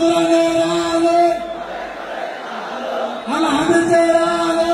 কোরআনের আলো, আল হাদিসের আলো।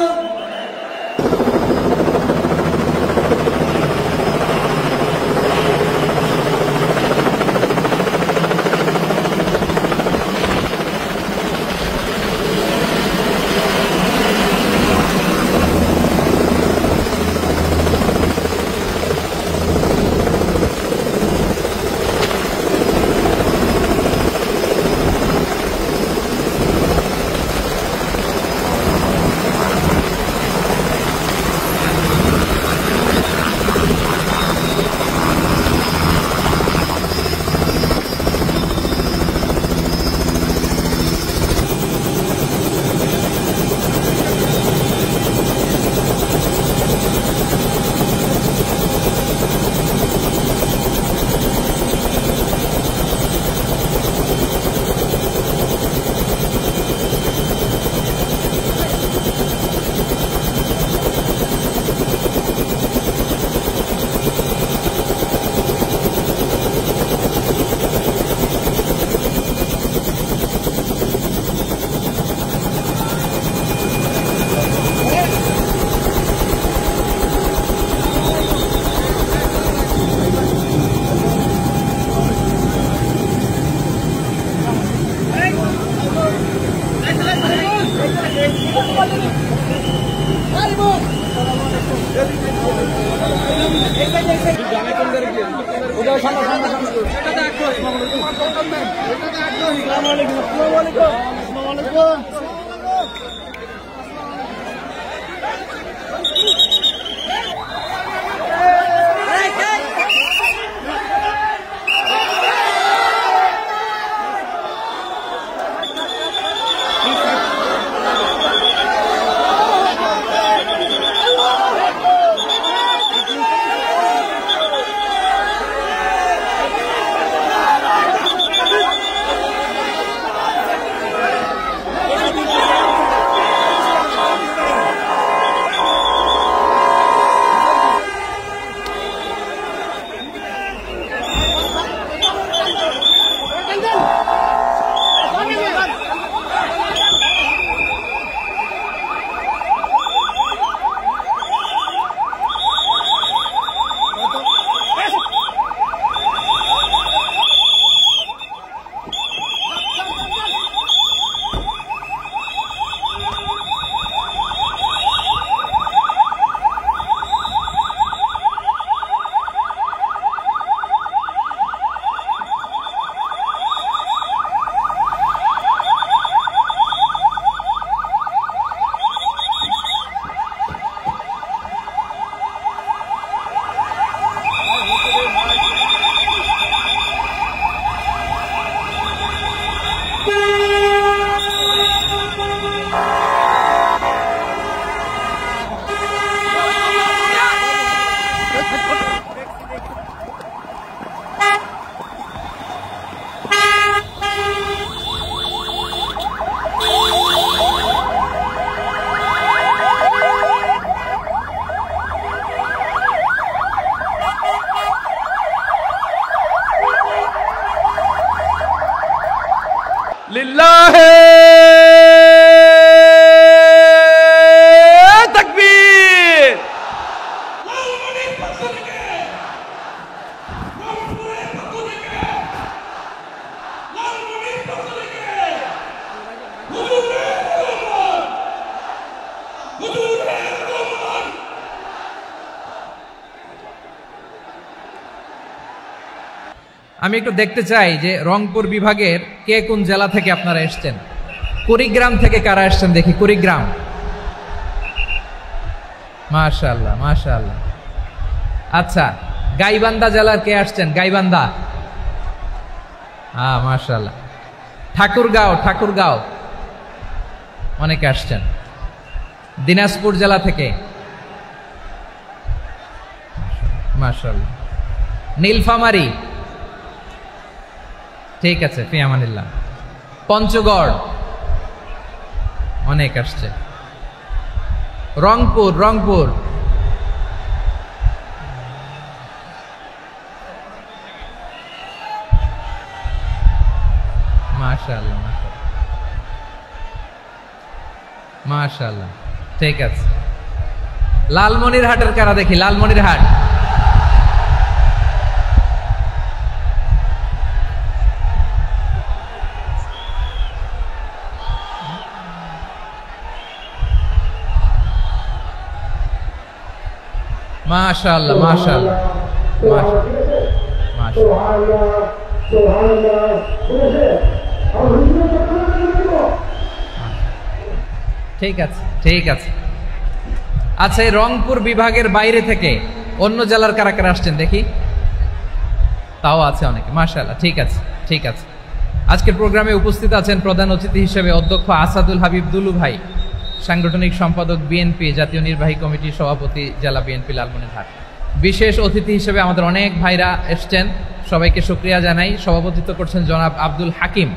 লিল্লাহে তাকবীর। আমি একটু দেখতে চাই যে রংপুর বিভাগের কে কোন জেলা থেকে আপনারা এসেছেন। কুড়িগ্রাম থেকে কারা এসেছেন দেখি, কুড়িগ্রাম। মাশাআল্লাহ মাশাআল্লাহ। আচ্ছা, গাইবান্ধা জেলার কে আসছেন? গাইবান্ধা, মাশাআল্লাহ। ঠাকুরগাঁও, ঠাকুরগাঁও অনেকে আসছেন। দিনাজপুর জেলা থেকে মাশাআল্লাহ। নীলফামারী, ঠিক আছে, ফি আমানিল্লাহ। পঞ্চগড় অনেক আসছে। রংপুর, রংপুর মাশাআল্লাহ। মাশাআল্লাহ, মাশাআল্লাহ, ঠিক আছে। লালমনিরহাটের কারা দেখি, লালমনিরহাট। মাশাআল্লাহ, মাশাআল্লাহ, ঠিক আছে, ঠিক আছে। আচ্ছা, এই রংপুর বিভাগের বাইরে থেকে অন্য জেলার কারা কারা আসছেন দেখি? তাও আছে অনেকে, মাশাআল্লাহ, ঠিক আছে, ঠিক আছে। আজকের প্রোগ্রামে উপস্থিত আছেন প্রধান অতিথি হিসেবে অধ্যক্ষ আসাদুল হাবিব দুলু ভাই, সাংগঠনিক সম্পাদক বিএনপি, জাতীয় নির্বাহী কমিটির সভাপতি, জেলা বিএনপি লালমনিরহাট। বিশেষ অতিথি হিসেবে আমাদের অনেক ভাইরা এসছেন, সবাইকে শুকরিয়া জানাই। সভাপতিত্ব করছেন জনাব আব্দুল হাকিম।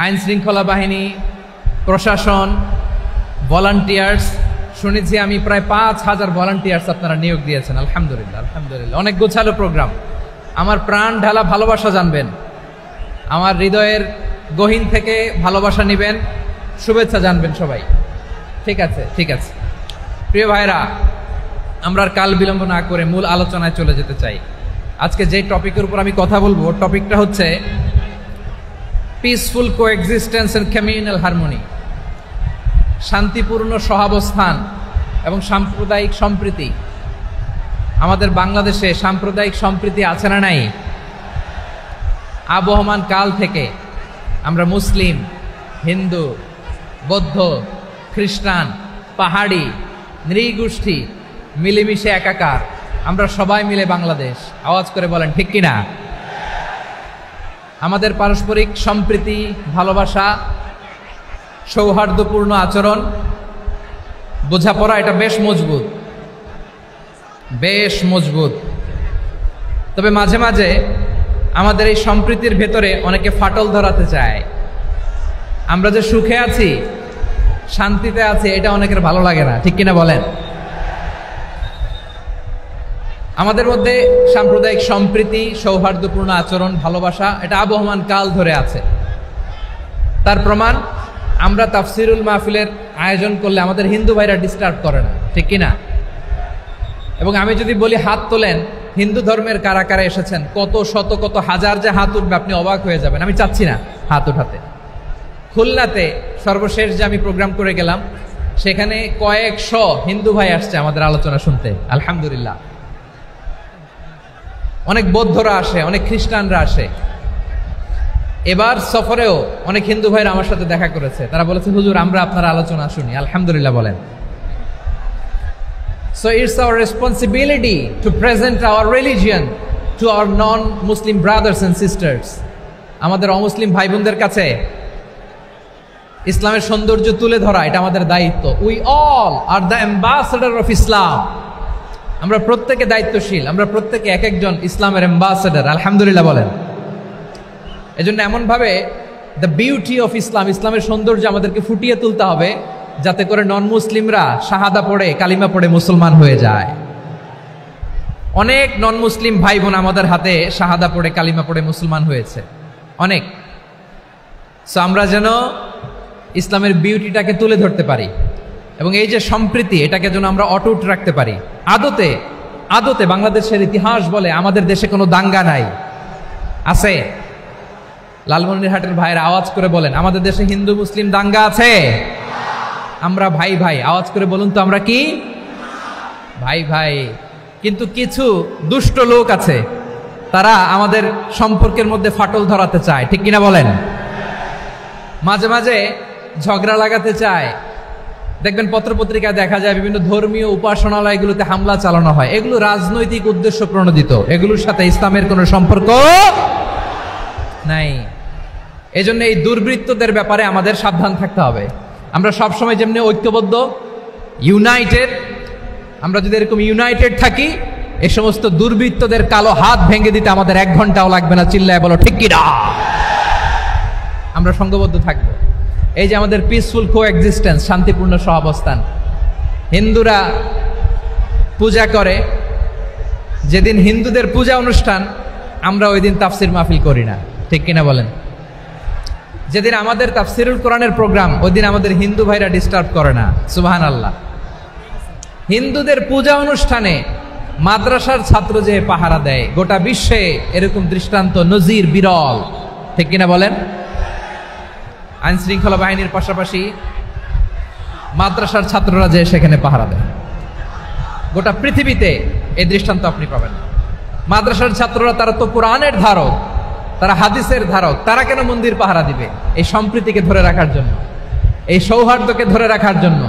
আইন শৃঙ্খলা বাহিনী, প্রশাসন, ভলান্টিয়ার্স, শুনেছি আমি প্রায় ৫,০০০ ভলান্টিয়ার্স আপনারা নিয়োগ দিয়েছেন। আলহামদুলিল্লাহ, আলহামদুলিল্লাহ, অনেক গোছালো প্রোগ্রাম। আমার প্রাণ ঢালা ভালোবাসা জানবেন, আমার হৃদয়ের গহীন থেকে ভালোবাসা নিবেন, শুভেচ্ছা জানবেন সবাই। ঠিক আছে, ঠিক আছে। প্রিয় ভাইরা, আমরা আর কাল বিলম্ব না করে মূল আলোচনায় চলে যেতে চাই। আজকে যে টপিকের উপর আমি কথা বলবো, টপিকটা হচ্ছে peaceful coexistence and communal harmony, শান্তিপূর্ণ সহাবস্থান এবং সাম্প্রদায়িক সম্প্রীতি। আমাদের বাংলাদেশে সাম্প্রদায়িক সম্প্রীতি আছে না নাই? আবহমান কাল থেকে আমরা মুসলিম, হিন্দু, বৌদ্ধ, খ্রিস্টান, পাহাড়ি, নৃগোষ্ঠী মিলেমিশে একাকার, আমরা সবাই মিলে বাংলাদেশ। আওয়াজ করে বলেন ঠিক কিনা? আমাদের পারস্পরিক সম্প্রীতি, ভালোবাসা, সৌহার্দ্যপূর্ণ আচরণ, বোঝাপড়া, এটা বেশ মজবুত, বেশ মজবুত। তবে মাঝে মাঝে আমাদের এই সম্প্রীতির ভেতরে অনেকে ফাটল ধরাতে চায়। আমরা যে সুখে আছি, শান্তিতে আছি, এটা অনেকের ভালো লাগে না, ঠিক কিনা বলেন? আমাদের মধ্যে সাম্প্রদায়িক সম্প্রীতি, সৌহার্দ্যপূর্ণ আচরণ, ভালোবাসা, এটা আবহমান কাল ধরে আছে। তার প্রমাণ, আমরা তাফসিরুল মাহফিলের আয়োজন করলে আমাদের হিন্দু ভাইরা ডিস্টার্ব করে না, ঠিক কিনা? এবং আমি যদি বলি হাত তোলেন, হিন্দু ধর্মের কারা কারা এসেছেন, কত শত কত হাজার যে হাত উঠবে, আপনি অবাক হয়ে যাবেন। আমি চাচ্ছি না হাত উঠাতে। খুলনাতে সর্বশেষ যে আমি প্রোগ্রাম করে গেলাম, সেখানে কয়েকশ হিন্দু ভাই আসছে আমাদের আলোচনা শুনতে, আলহামদুলিল্লাহ। অনেক বৌদ্ধরা আসে, অনেক খ্রিস্টানরা আসে। এবার সফরেও অনেক হিন্দু ভাইরা আমার সাথে দেখা করেছে, তারা বলেছে হুজুর আমরা আপনার আলোচনা শুনি, আলহামদুলিল্লাহ বলেন। So it's our responsibility to present our religion to our non-Muslim brothers and sisters. আমাদের অমুসলিম ভাই বোনদের কাছে ইসলামের সৌন্দর্য তুলে ধরা, এটা আমাদের দায়িত্ব। We all are the ambassador of Islam. আমরা প্রত্যেকে দায়িত্বশীল, আমরা প্রত্যেকে এক একজন ইসলামের অ্যাম্বাসেডর, আলহামদুলিল্লাহ বলেন। এজন্য এমনভাবে দ্য বিউটি অফ ইসলাম, ইসলামের সৌন্দর্য আমাদেরকে ফুটিয়ে তুলতে হবে, যাতে করে নন মুসলিমরা শাহাদা পড়ে, কালিমা পড়ে মুসলমান হয়ে যায়। অনেক নন মুসলিম ভাই বোন আমাদের হাতে শাহাদা পড়ে, কালিমা পড়ে মুসলমান হয়েছে, অনেক। সো আমরা যেন ইসলামের বিউটিটাকে তুলে ধরতে পারি এবং এই যে সম্প্রীতি, এটাকে যেন আমরা অটুট রাখতে পারি। আদতে আদতে বাংলাদেশের ইতিহাস বলে আমাদের দেশে কোনো দাঙ্গা নাই, আছে? লালমনিরহাটের ভাইয়েরা আওয়াজ করে বলেন, আমাদের দেশে হিন্দু মুসলিম দাঙ্গা আছে? আমরা ভাই ভাই, আওয়াজ করে বলুন তো, আমরা কি ভাই ভাই? কিন্তু কিছু দুষ্ট লোক আছে, তারা আমাদের সম্পর্কের মধ্যে ফাটল ধরাতে চায়, ঠিক কিনা বলেন? মাঝে মাঝে ঝগড়া লাগাতে চায়। দেখবেন পত্রপত্রিকায় দেখা যায় বিভিন্ন ধর্মীয় উপাসনালয়গুলোতে হামলা চালানো হয়, এগুলো রাজনৈতিক উদ্দেশ্য প্রণোদিত, এগুলোর সাথে ইসলামের কোনো সম্পর্ক নাই। এজন্য এই দুর্বৃত্তদের ব্যাপারে আমাদের সাবধান থাকতে হবে। আমরা সবসময় যেমনি ঐক্যবদ্ধ, ইউনাইটেড, আমরা যদি এরকম ইউনাইটেড থাকি, এই সমস্ত দুর্বৃত্তদের কালো হাত ভেঙে দিতে আমাদের 1 ঘন্টাও লাগবে না। চিল্লায় বলো ঠিক কিনা? আমরা সংঘবদ্ধ থাকবো। এই যে আমাদের পিসফুল কোএক্সিস্টেন্স, শান্তিপূর্ণ সহাবস্থান। হিন্দুরা পূজা করে, যেদিন হিন্দুদের পূজা অনুষ্ঠান, আমরা ওই দিন তাফসির মাহফিল করি না, ঠিক কিনা বলেন? যেদিন আমাদের তাফসিরুল কোরআনের প্রোগ্রাম, ওই দিন আমাদের হিন্দু ভাইরা ডিস্টার্ব করে না। সুবহানাল্লাহ। হিন্দুদের পূজা অনুষ্ঠানে মাদ্রাসার ছাত্র যে পাহারা দেয়, গোটা বিশ্বে এরকম দৃষ্টান্ত নজির বিরল, ঠিক কিনা বলেন? আইন শৃঙ্খলা বাহিনীর পাশাপাশি মাদ্রাসার ছাত্ররা যে সেখানে পাহারা দেয়, গোটা পৃথিবীতে এই দৃষ্টান্ত আপনি পাবেন না। মাদ্রাসার ছাত্ররা, তারা তো কোরআনের ধারক, তারা হাদিসের ধারক, তারা কেন মন্দির পাহারা দিবে? এই সম্প্রীতিকে ধরে রাখার জন্য, এই সৌহার্দ্যকে ধরে রাখার জন্য,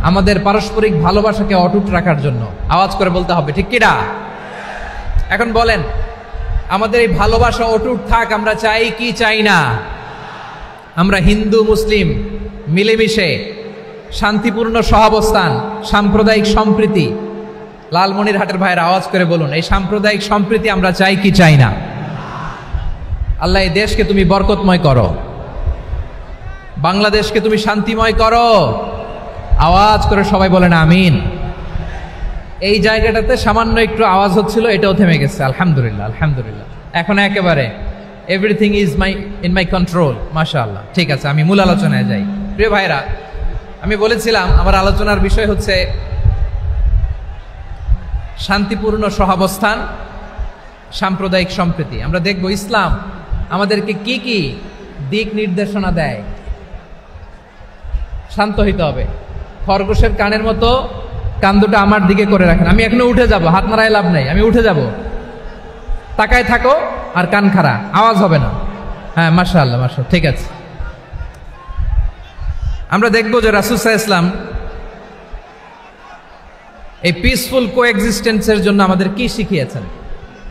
আমাদের পারস্পরিক ভালোবাসাকে অটুট রাখার জন্য। আওয়াজ করে বলতে হবে, ঠিক কিনা? এখন বলেন, আমাদের এই ভালোবাসা অটুট থাক, আমরা চাই কি চাই না? আমরা হিন্দু মুসলিম মিলেমিশে শান্তিপূর্ণ সহাবস্থান, সাম্প্রদায়িক সম্প্রীতি, লালমনিরহাটের ভাইয়ের আওয়াজ করে বলুন, এই সাম্প্রদায়িক সম্প্রীতি আমরা চাই কি চাই না? আল্লাহ এই দেশকে তুমি বরকতময় করো, বাংলাদেশকে তুমি শান্তিময় করো। আওয়াজ করে সবাই বলেন আমিন। এই জায়গাটাতে সামান্য একটু আওয়াজ হচ্ছিল, এটাও থেমে গেছে। আলহামদুলিল্লাহ, আলহামদুলিল্লাহ। এখন একেবারে everything is in my control. মাশাআল্লাহ। ঠিক আছে, আমি মূল আলোচনায় যাই। প্রিয় ভাইরা, আমি বলেছিলাম আমার আলোচনার বিষয় হচ্ছে শান্তিপূর্ণ সহাবস্থান, সাম্প্রদায়িক সম্প্রীতি। আমরা দেখব ইসলাম আমাদেরকে কি কি দিক নির্দেশনা দেয়। শান্ত হইতে হবে। খরগোশের কানের মতো কান দুটো আমার দিকে করে রাখেন। আমি এখনো উঠে যাব, হাত নাড়ায় লাভ নাই, আমি উঠে যাব। তাকায় থাকো আর কান খাড়া, আওয়াজ হবে না। হ্যাঁ, মাশাআল্লাহ, মাশাআল্লাহ। ঠিক আছে, আমরা দেখব যে রাসূল সাল্লাল্লাহু আলাইহি ওয়াসাল্লাম এই পিসফুল কোএক্সিস্টেন্সের জন্য আমাদের কি শিখিয়েছেন,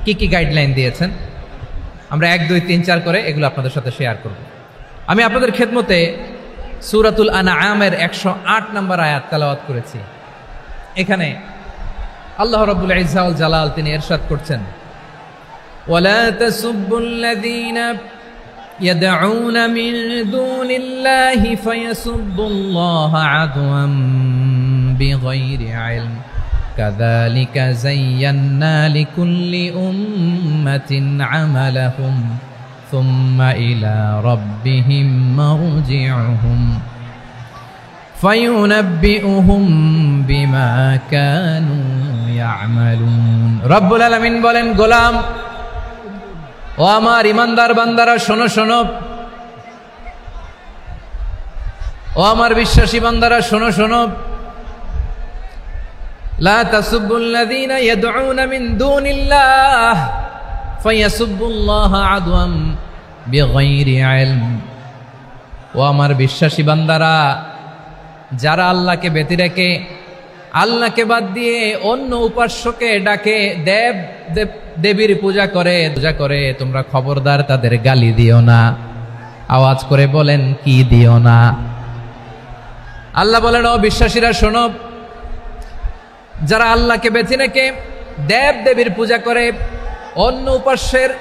কি কি গাইডলাইন দিয়েছেন। আমরা 1, 2, 3, 4 করে এগুলো আপনাদের সাথে শেয়ার করব। আমি আপনাদের খেদমতে সূরাতুল আনআমের 108 নম্বর আয়াত তেলাওয়াত করেছি। এখানে আল্লাহ রাব্বুল ইজ্জা ওয়াল জালাল তিনি ইরশাদ করছেন, ওয়ালা তাসুব্বুল্লাযীনা ইয়াদউনা মিন দুনিল্লাহি ফায়াসুব্বুল্লাহা আদওয়াম বিগাইরি ইলম কাযালিকা যায়্যান্না লিকুল্লি উম্মাতিন আমালাহুম সুম্মা ইলা রাব্বিহিম মারজিউহুম ফায়ুনাব্বিউহুম বিমা কানু ইয়ামালুন। রব্বুল আলামিন বলেন, গোলাম ও আমার ইমানদার বান্দারা, শোনো শোনো। ও আমার বিশ্বাসী বান্দারা, শোনো শোনো। লা তাসুব্বুল্লাযীনা ইয়াদউনা মিন দুনিল্লাহ ফায়াসুব্বুল্লাহা আদওয়াম বিগাইরি ইলম। ও আমার বিশ্বাসী বান্দারা, যারা আল্লাহকে ব্যতি রেখে, আল্লাহকে বাদ দিয়ে অন্য উপাস্যকে ডাকে, দেবীর পূজা করে, তোমরা খবরদার তাদের গালি দিও না। আওয়াজ করে বলেন, কি দিও না? আল্লাহ বলেন, ও বিশ্বাসীরা শোনো, যারা আল্লাহকে বেছে রেখে দেবীর পূজা করে, অন্য উপাস্যের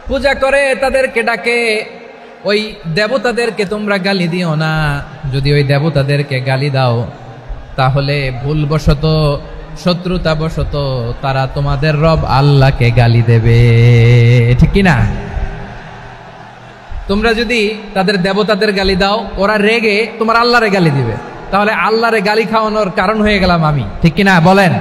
পূজা করে, তাদেরকে ডাকে, ওই দেবতাদেরকে তোমরা গালি দিও না। যদি ওই দেবতাদেরকে গালি দাও, তাহলে ভুলবশত, শত্রুতাবশত তারা তোমাদের রব আল্লাহকে গালি দেবে, ঠিক কি না? তোমরা যদি তাদের দেবতাদের গালি দাও, ওরা রেগে তোমার আল্লাহরে গালি দিবে, তাহলে আল্লাহরে গালি খাওয়ানোর কারণ হয়ে গেলাম আমি, ঠিক কি না? বলেন।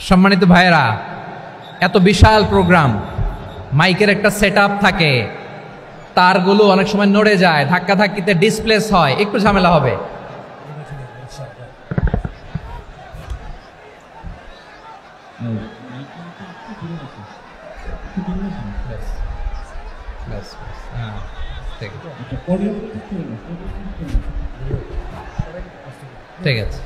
সম্মানিত ভাইয়েরা, এত বিশাল প্রোগ্রাম, মাইকের একটা সেটআপ থাকে, তারগুলো অনেক সময় নড়ে যায়, ধাক্কা ধাক্কিতে ডিসপ্লেস হয়, একটু ঝামেলা হবে। ঠিক আছে,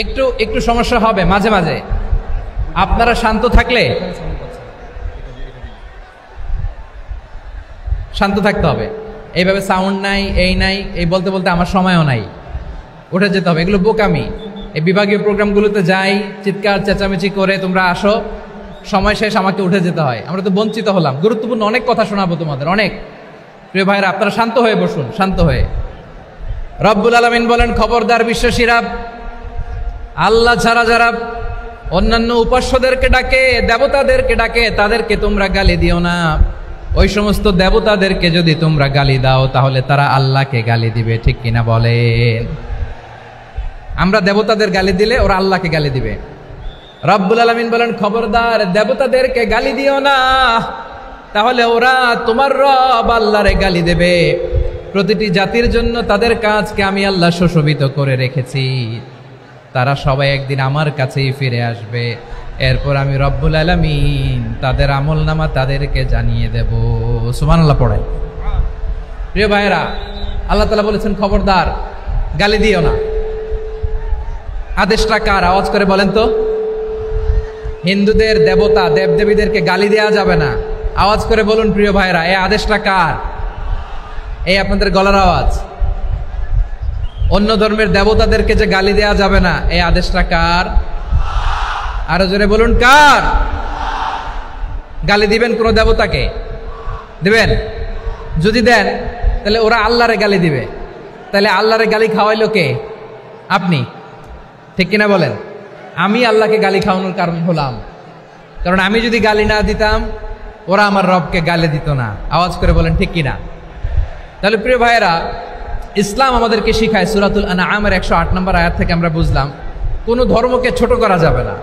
একটু একটু সমস্যা হবে মাঝে মাঝে। আপনারা শান্ত থাকলে, শান্ত থাকতে হবে। এইভাবে সাউন্ড নাই, এই নাই, এই বলতে বলতে আমার সময়ও নাই, উঠে যেতে হবে, এগুলো বোকামি। এই বিভাগীয় প্রোগ্রামগুলোতে যাই, চিৎকার চেঁচামেচি করে তোমরা আসো, সময় শেষ আমাকে উঠে যেতে হয়। আমরা তো বঞ্চিত হলাম। গুরুত্বপূর্ণ অনেক কথা শোনাবো তোমাদের, অনেক। প্রিয় ভাইরা, আপনারা শান্ত হয়ে বসুন, শান্ত হয়ে। রব্বুল আলামিন বলেন, খবরদার বিশ্বাসীরা, আল্লাহ ছাড়া যারা অন্যান্য উপাস্যদেরকে ডাকে, দেবতাদেরকে ডাকে, তাদেরকে তোমরা গালি দিও না। ওই সমস্ত দেবতাদেরকে যদি তোমরা গালি দাও তাহলে তারা আল্লাহকে গালি দিবে, ঠিক কিনা বলেন? আমরা দেবতাদের গালি দিলে ওরা আল্লাহকে গালি দিবে। রব্বুল আলামিন বলেন, খবরদার দেবতাদেরকে গালি দিও না, তাহলে ওরা তোমার রব আল্লাহরে গালি দেবে। প্রতিটি জাতির জন্য তাদের কাজকে আমি আল্লাহ সুশোভিত করে রেখেছি, তারা সবাই একদিন আমার কাছেই ফিরে আসবে। এরপর আমি রব্বুল আলামিন তাদের আমলনামা তাদেরকে জানিয়ে দেব। সুবহানাল্লাহ পড়ে। প্রিয় ভাইয়েরা, আল্লাহ তাআলা বলেছেন খবরদার গালি দিও না। আদেশটা কার? আওয়াজ করে বলেন তো। হিন্দুদের দেবতা দেবদেবীদেরকে গালি দেওয়া যাবে না। আওয়াজ করে বলুন প্রিয় ভাইয়েরা, এই আদেশটা কার? এই আপনাদের গলার আওয়াজ। অন্য ধর্মের দেবতাদেরকে যে গালি দেওয়া যাবে না, এই আদেশটা কার? আরো জোরে বলুন, কার? গালি দিবেন কোন দেবতাকে? দিবেন? যদি দেন তাহলে ওরা আল্লাহরে গালি দিবে। তাহলে আল্লাহরে গালি খাওয়াইলো কে? আপনি, ঠিক কিনা বলেন? আমি আল্লাহকে গালি খাওয়ানোর কারণ হলাম, কারণ আমি যদি গালি না দিতাম ওরা আমার রবকে গালি দিত না। আওয়াজ করে বলেন ঠিক কিনা? তাহলে প্রিয় ভাইয়েরা, ইসলাম আমাদেরকে শিখায়, সূরাতুল আনআমের 108 নম্বর আয়াত থেকে আমরা বুঝলাম কোনো ধর্মকে ছোট করা যাবে না।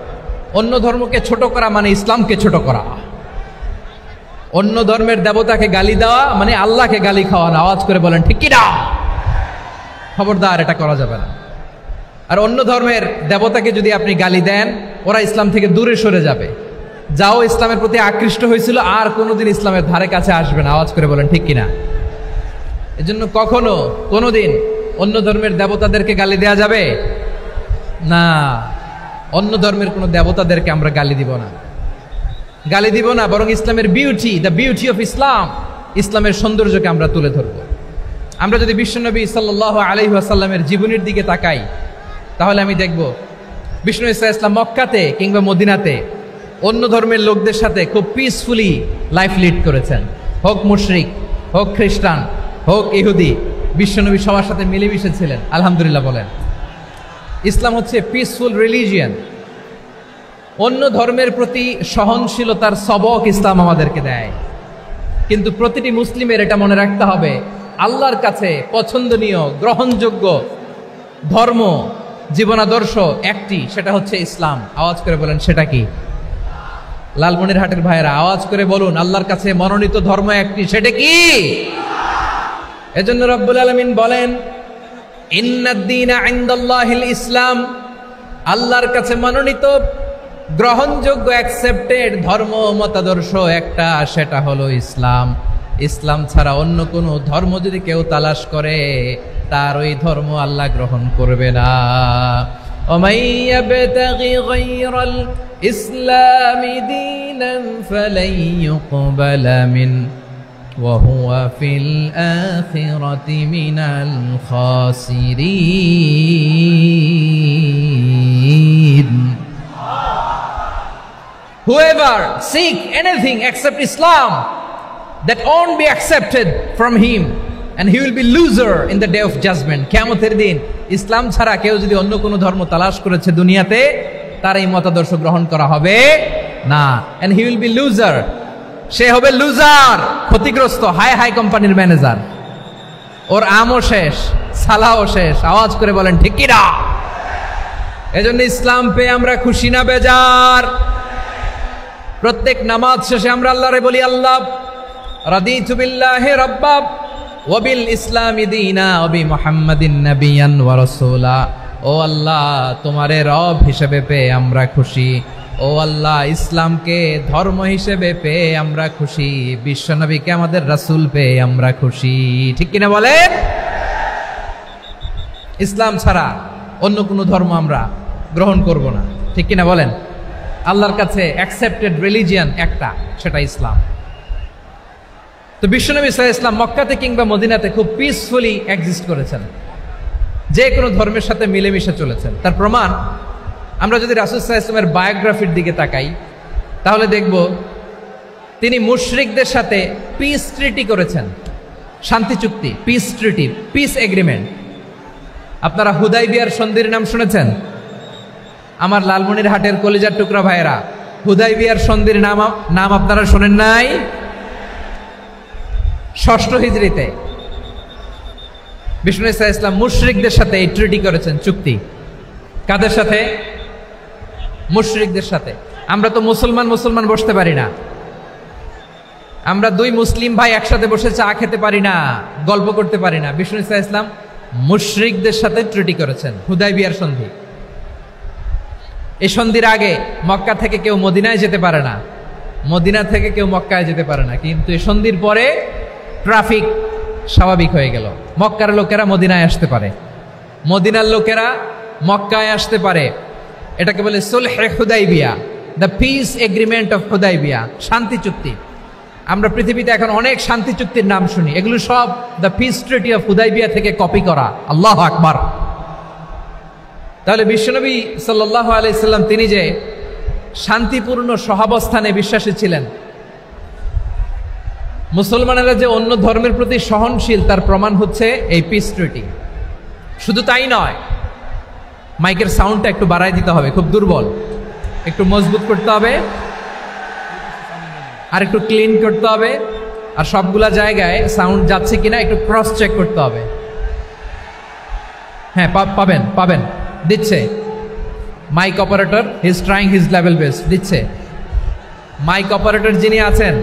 অন্য ধর্মকে ছোট করা মানে ইসলামকে ছোট করা। অন্য ধর্মের দেবতাকে গালি দেওয়া মানে আল্লাহকে গালি খাওয়ানো। আওয়াজ করে বলেন ঠিক কিনা? খবরদার, এটা করা যাবে না। আর অন্য ধর্মের দেবতাকে যদি আপনি গালি দেন, ওরা ইসলাম থেকে দূরে সরে যাবে। যাও ইসলামের প্রতি আকৃষ্ট হয়েছিল আর কোনোদিন ইসলামের ধারে কাছে আসবে না। আওয়াজ করে বলেন ঠিক কিনা? এজন্য কখনো কোনোদিন অন্য ধর্মের দেবতাদেরকে গালি দেয়া যাবে না। অন্য ধর্মের কোনো দেবতাদেরকে আমরা গালি দিব না, গালি দিব না, বরং ইসলামের beauty, the beauty of Islam, ইসলামের সৌন্দর্যকে আমরা তুলে ধরব। আমরা যদি বিশ্বনবী সাল্লাল্লাহু আলাইহি ওয়াসাল্লামের জীবনের দিকে তাকাই, তাহলে আমি দেখব বিষ্ণু ইসলাম মক্কাতে কিংবা মদিনাতে অন্য ধর্মের লোকদের সাথে খুব পিসফুলি লাইফ লিড করেছেন। হোক মুশরিক, হোক খ্রিস্টান, হোক ইহুদি, বিশ্বনবী সবার সাথে মিলেমিশে ছিলেন। আলহামদুলিল্লাহ বলেন। ইসলাম হচ্ছে পিসফুল রিলিজিয়ান। অন্য ধর্মের প্রতি সহনশীলতার সবক ইসলাম আমাদেরকে দেয়। কিন্তু প্রতিটি মুসলিমের এটা মনে রাখতে হবে, আল্লাহর কাছে পছন্দনীয় গ্রহণযোগ্য ধর্ম, জীবনাদর্শ একটি, সেটা হচ্ছে ইসলাম। আওয়াজ করে বলেন সেটা কি? লালমনিরহাটের ভাইয়েরা আওয়াজ করে বলুন, আল্লাহর কাছে মনোনীত ধর্ম একটি, সেটা কি? এজন্য রব্বুল আলামিন বলেন, ইন্নাদ-দীনা ইনদাল্লাহিল ইসলাম, আল্লাহর কাছে মনোনীত গ্রহণযোগ্য অ্যাকসেপ্টেড ধর্ম মতাদর্শ একটা, সেটা হলো ইসলাম। ইসলাম ছাড়া অন্য কোনো ধর্ম যদি কেউ তালাশ করে, তার ওই ধর্ম আল্লাহ গ্রহণ করবে না। ওমাই ইয়াবতাগি গায়রাল ইসলামি দীনান ফালাই ইউকবালা মিন ওয়া হুয়া ফিল আখিরাতি মিনাল খাসিরিন। Whoever seek anything except Islam, that won't be accepted from him, and he will be loser in the day of judgment. কিয়ামতের দিন ইসলাম ছাড়া কেউ যদি অন্য কোনো ধর্ম তালাশ করেছে দুনিয়াতে, তার এই মতাদর্শ গ্রহণ করা হবে না। and he will be loser, সে হবে লুজার, ক্ষতিগ্রস্ত, হাই হাই কোম্পানির ম্যানেজার। ওর আমও শেষ, সালাও শেষ। আওয়াজ করে বলেন ঠিক কি না? এজন্য ইসলাম পেয়ে আমরা খুশি না বেজার? প্রত্যেক নামাজ শেষে আমরা আল্লাহরে বলি, আল্লাহ রাদিতু বিল্লাহি রাব্বা ওয়া বিল ইসলামি দীনা ওয়া বি মুহাম্মাদিন নাবিয়ান ওয়া রাসূলা। ও আল্লাহ, তোমারে রব হিসেবে পেয়ে আমরা খুশি। ও আল্লাহ, ইসলামকে ধর্ম হিসেবে পেয়ে আমরা খুশি। বিশ্বনবীকে আমাদের রাসূল পেয়ে আমরা খুশি। ঠিক কিনা বলে? ইসলাম ছাড়া অন্য কোনো ধর্ম আমরা গ্রহণ করব না। ঠিক কিনা বলেন? আল্লাহর কাছে অ্যাকসেপ্টেড রিলিজিয়ান একটা, সেটা ইসলাম। তো বিশ্বনবী সাল্লাল্লাহু আলাইহি ওয়াসাল্লাম মক্কাতে কিংবা মদিনাতে খুব পিসফুলি এক্সিস্ট করেছেন। যে কোনো ধর্মের সাথে মিলেমিশে চলেছেন। তার প্রমাণ আমরা যদি রাসূল সাল্লাল্লাহু আলাইহি ওয়াসাল্লামের বায়োগ্রাফির দিকে তাকাই তাহলে দেখব তিনি মুশরিকদের সাথে পিস ট্রিটি করেছেন, শান্তি চুক্তি, পিস ট্রিটি, পিস এগ্রিমেন্ট। আপনারা হুদাইবিয়ার সন্ধির নাম শুনেছেন? আমার লালমনিরহাটের কলিজার টুকরা ভাইয়েরা, হুদাইবিয়ার সন্ধির নাম আপনারা শোনেন নাই? 6ষ্ঠ হিজরিতে বিষ্ণু ঈসা ইসলাম মুশরিকদের সাথে এই ট্রিটি করেছেন, চুক্তি। কাদের সাথে? মুশরিকদের সাথে। আমরা তো মুসলমান বসতে পারি না, আমরা দুই মুসলিম ভাই একসাথে বসে চা খেতে পারি না, গল্প করতে পারি না। বিষ্ণু ঈসা ইসলাম মুশরিকদের সাথে ট্রিটি করেছেন, হুদাইবিয়ার সন্ধি। এই সন্ধির আগে মক্কা থেকে কেউ মদিনায় যেতে পারে না, মদিনা থেকে কেউ মক্কায় যেতে পারে না, কিন্তু এই সন্ধির পরে ট্রাফিক স্বাভাবিক হয়ে গেল। মক্কার লোকেরা মদিনায় আসতে পারে, মদিনার লোকেরা মক্কায় আসতে পারে। এটাকে বলে সুলহে Hudaibiya, the peace agreement of Hudaibiya, শান্তি চুক্তি। আমরা পৃথিবীতে এখন অনেক শান্তি চুক্তির নাম শুনি, এগুলো সব the piece treaty of Hudaibiya থেকে কপি করা। আল্লাহু আকবার। তাহলে বিশ্বনবী সাল্লাল্লাহু আলাইহি সাল্লাম তিনি যে শান্তিপূর্ণ সহাবস্থানে বিশ্বাসী ছিলেন, মুসলমানেরা যে অন্য ধর্মের প্রতি সহনশীল তার প্রমাণ হচ্ছে এই পিস ট্রিটি। শুধু তাই নয়, মাইকের সাউন্ডটা একটু বাড়াই দিতে হবে, খুব দুর্বল, একটু মজবুত করতে হবে, আর একটু ক্লিন করতে হবে, আর সবগুলা জায়গায় সাউন্ড যাচ্ছে কিনা একটু ক্রস চেক করতে হবে। হ্যাঁ, পাবেন দিচ্ছে mic operator, he is trying his level best, দিচ্ছে। মাইক অপারেটর যিনি আছেন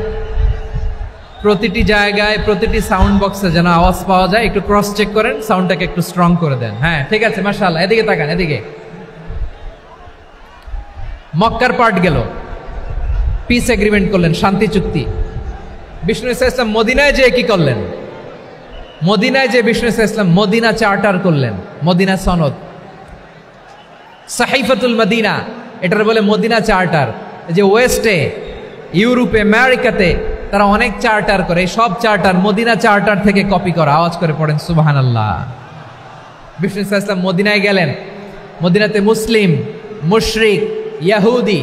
প্রতিটি জায়গায় প্রতিটি সাউন্ড বক্সে যেন আওয়াজ পাওয়া যায়, একটু ক্রস চেক করেন, সাউন্ডটাকে একটু স্ট্রং করে দেন। হ্যাঁ, ঠিক আছে, মাশাআল্লাহ। এদিকে তাকান, এদিকে। মক্কার পার্ট গেল, পিস এগ্রিমেন্ট করলেন, শান্তি চুক্তি। বিষ্ণু ঈসা ইসলাম মদিনায় যে কি করলেন? মদিনায় যে বিষ্ণু ঈসা ইসলাম মদিনা চার্টার করলেন, মদিনা সনদ, সাহিফাতুল মদিনা, এটার বলে মদিনা চার্টার। যে ওয়েস্টে, ইউরোপে, আমেরিকাতে তারা অনেক চার্টার করে, সব চার্টার মদিনা চার্টার থেকে কপি করা। আওয়াজ করে পড়েন সুবহানাল্লাহ। বিষ্ণু ঈসা ইসলাম মদিনায় গেলেন, মদিনাতে মুসলিম, মুশরিক, ইয়াহুদি,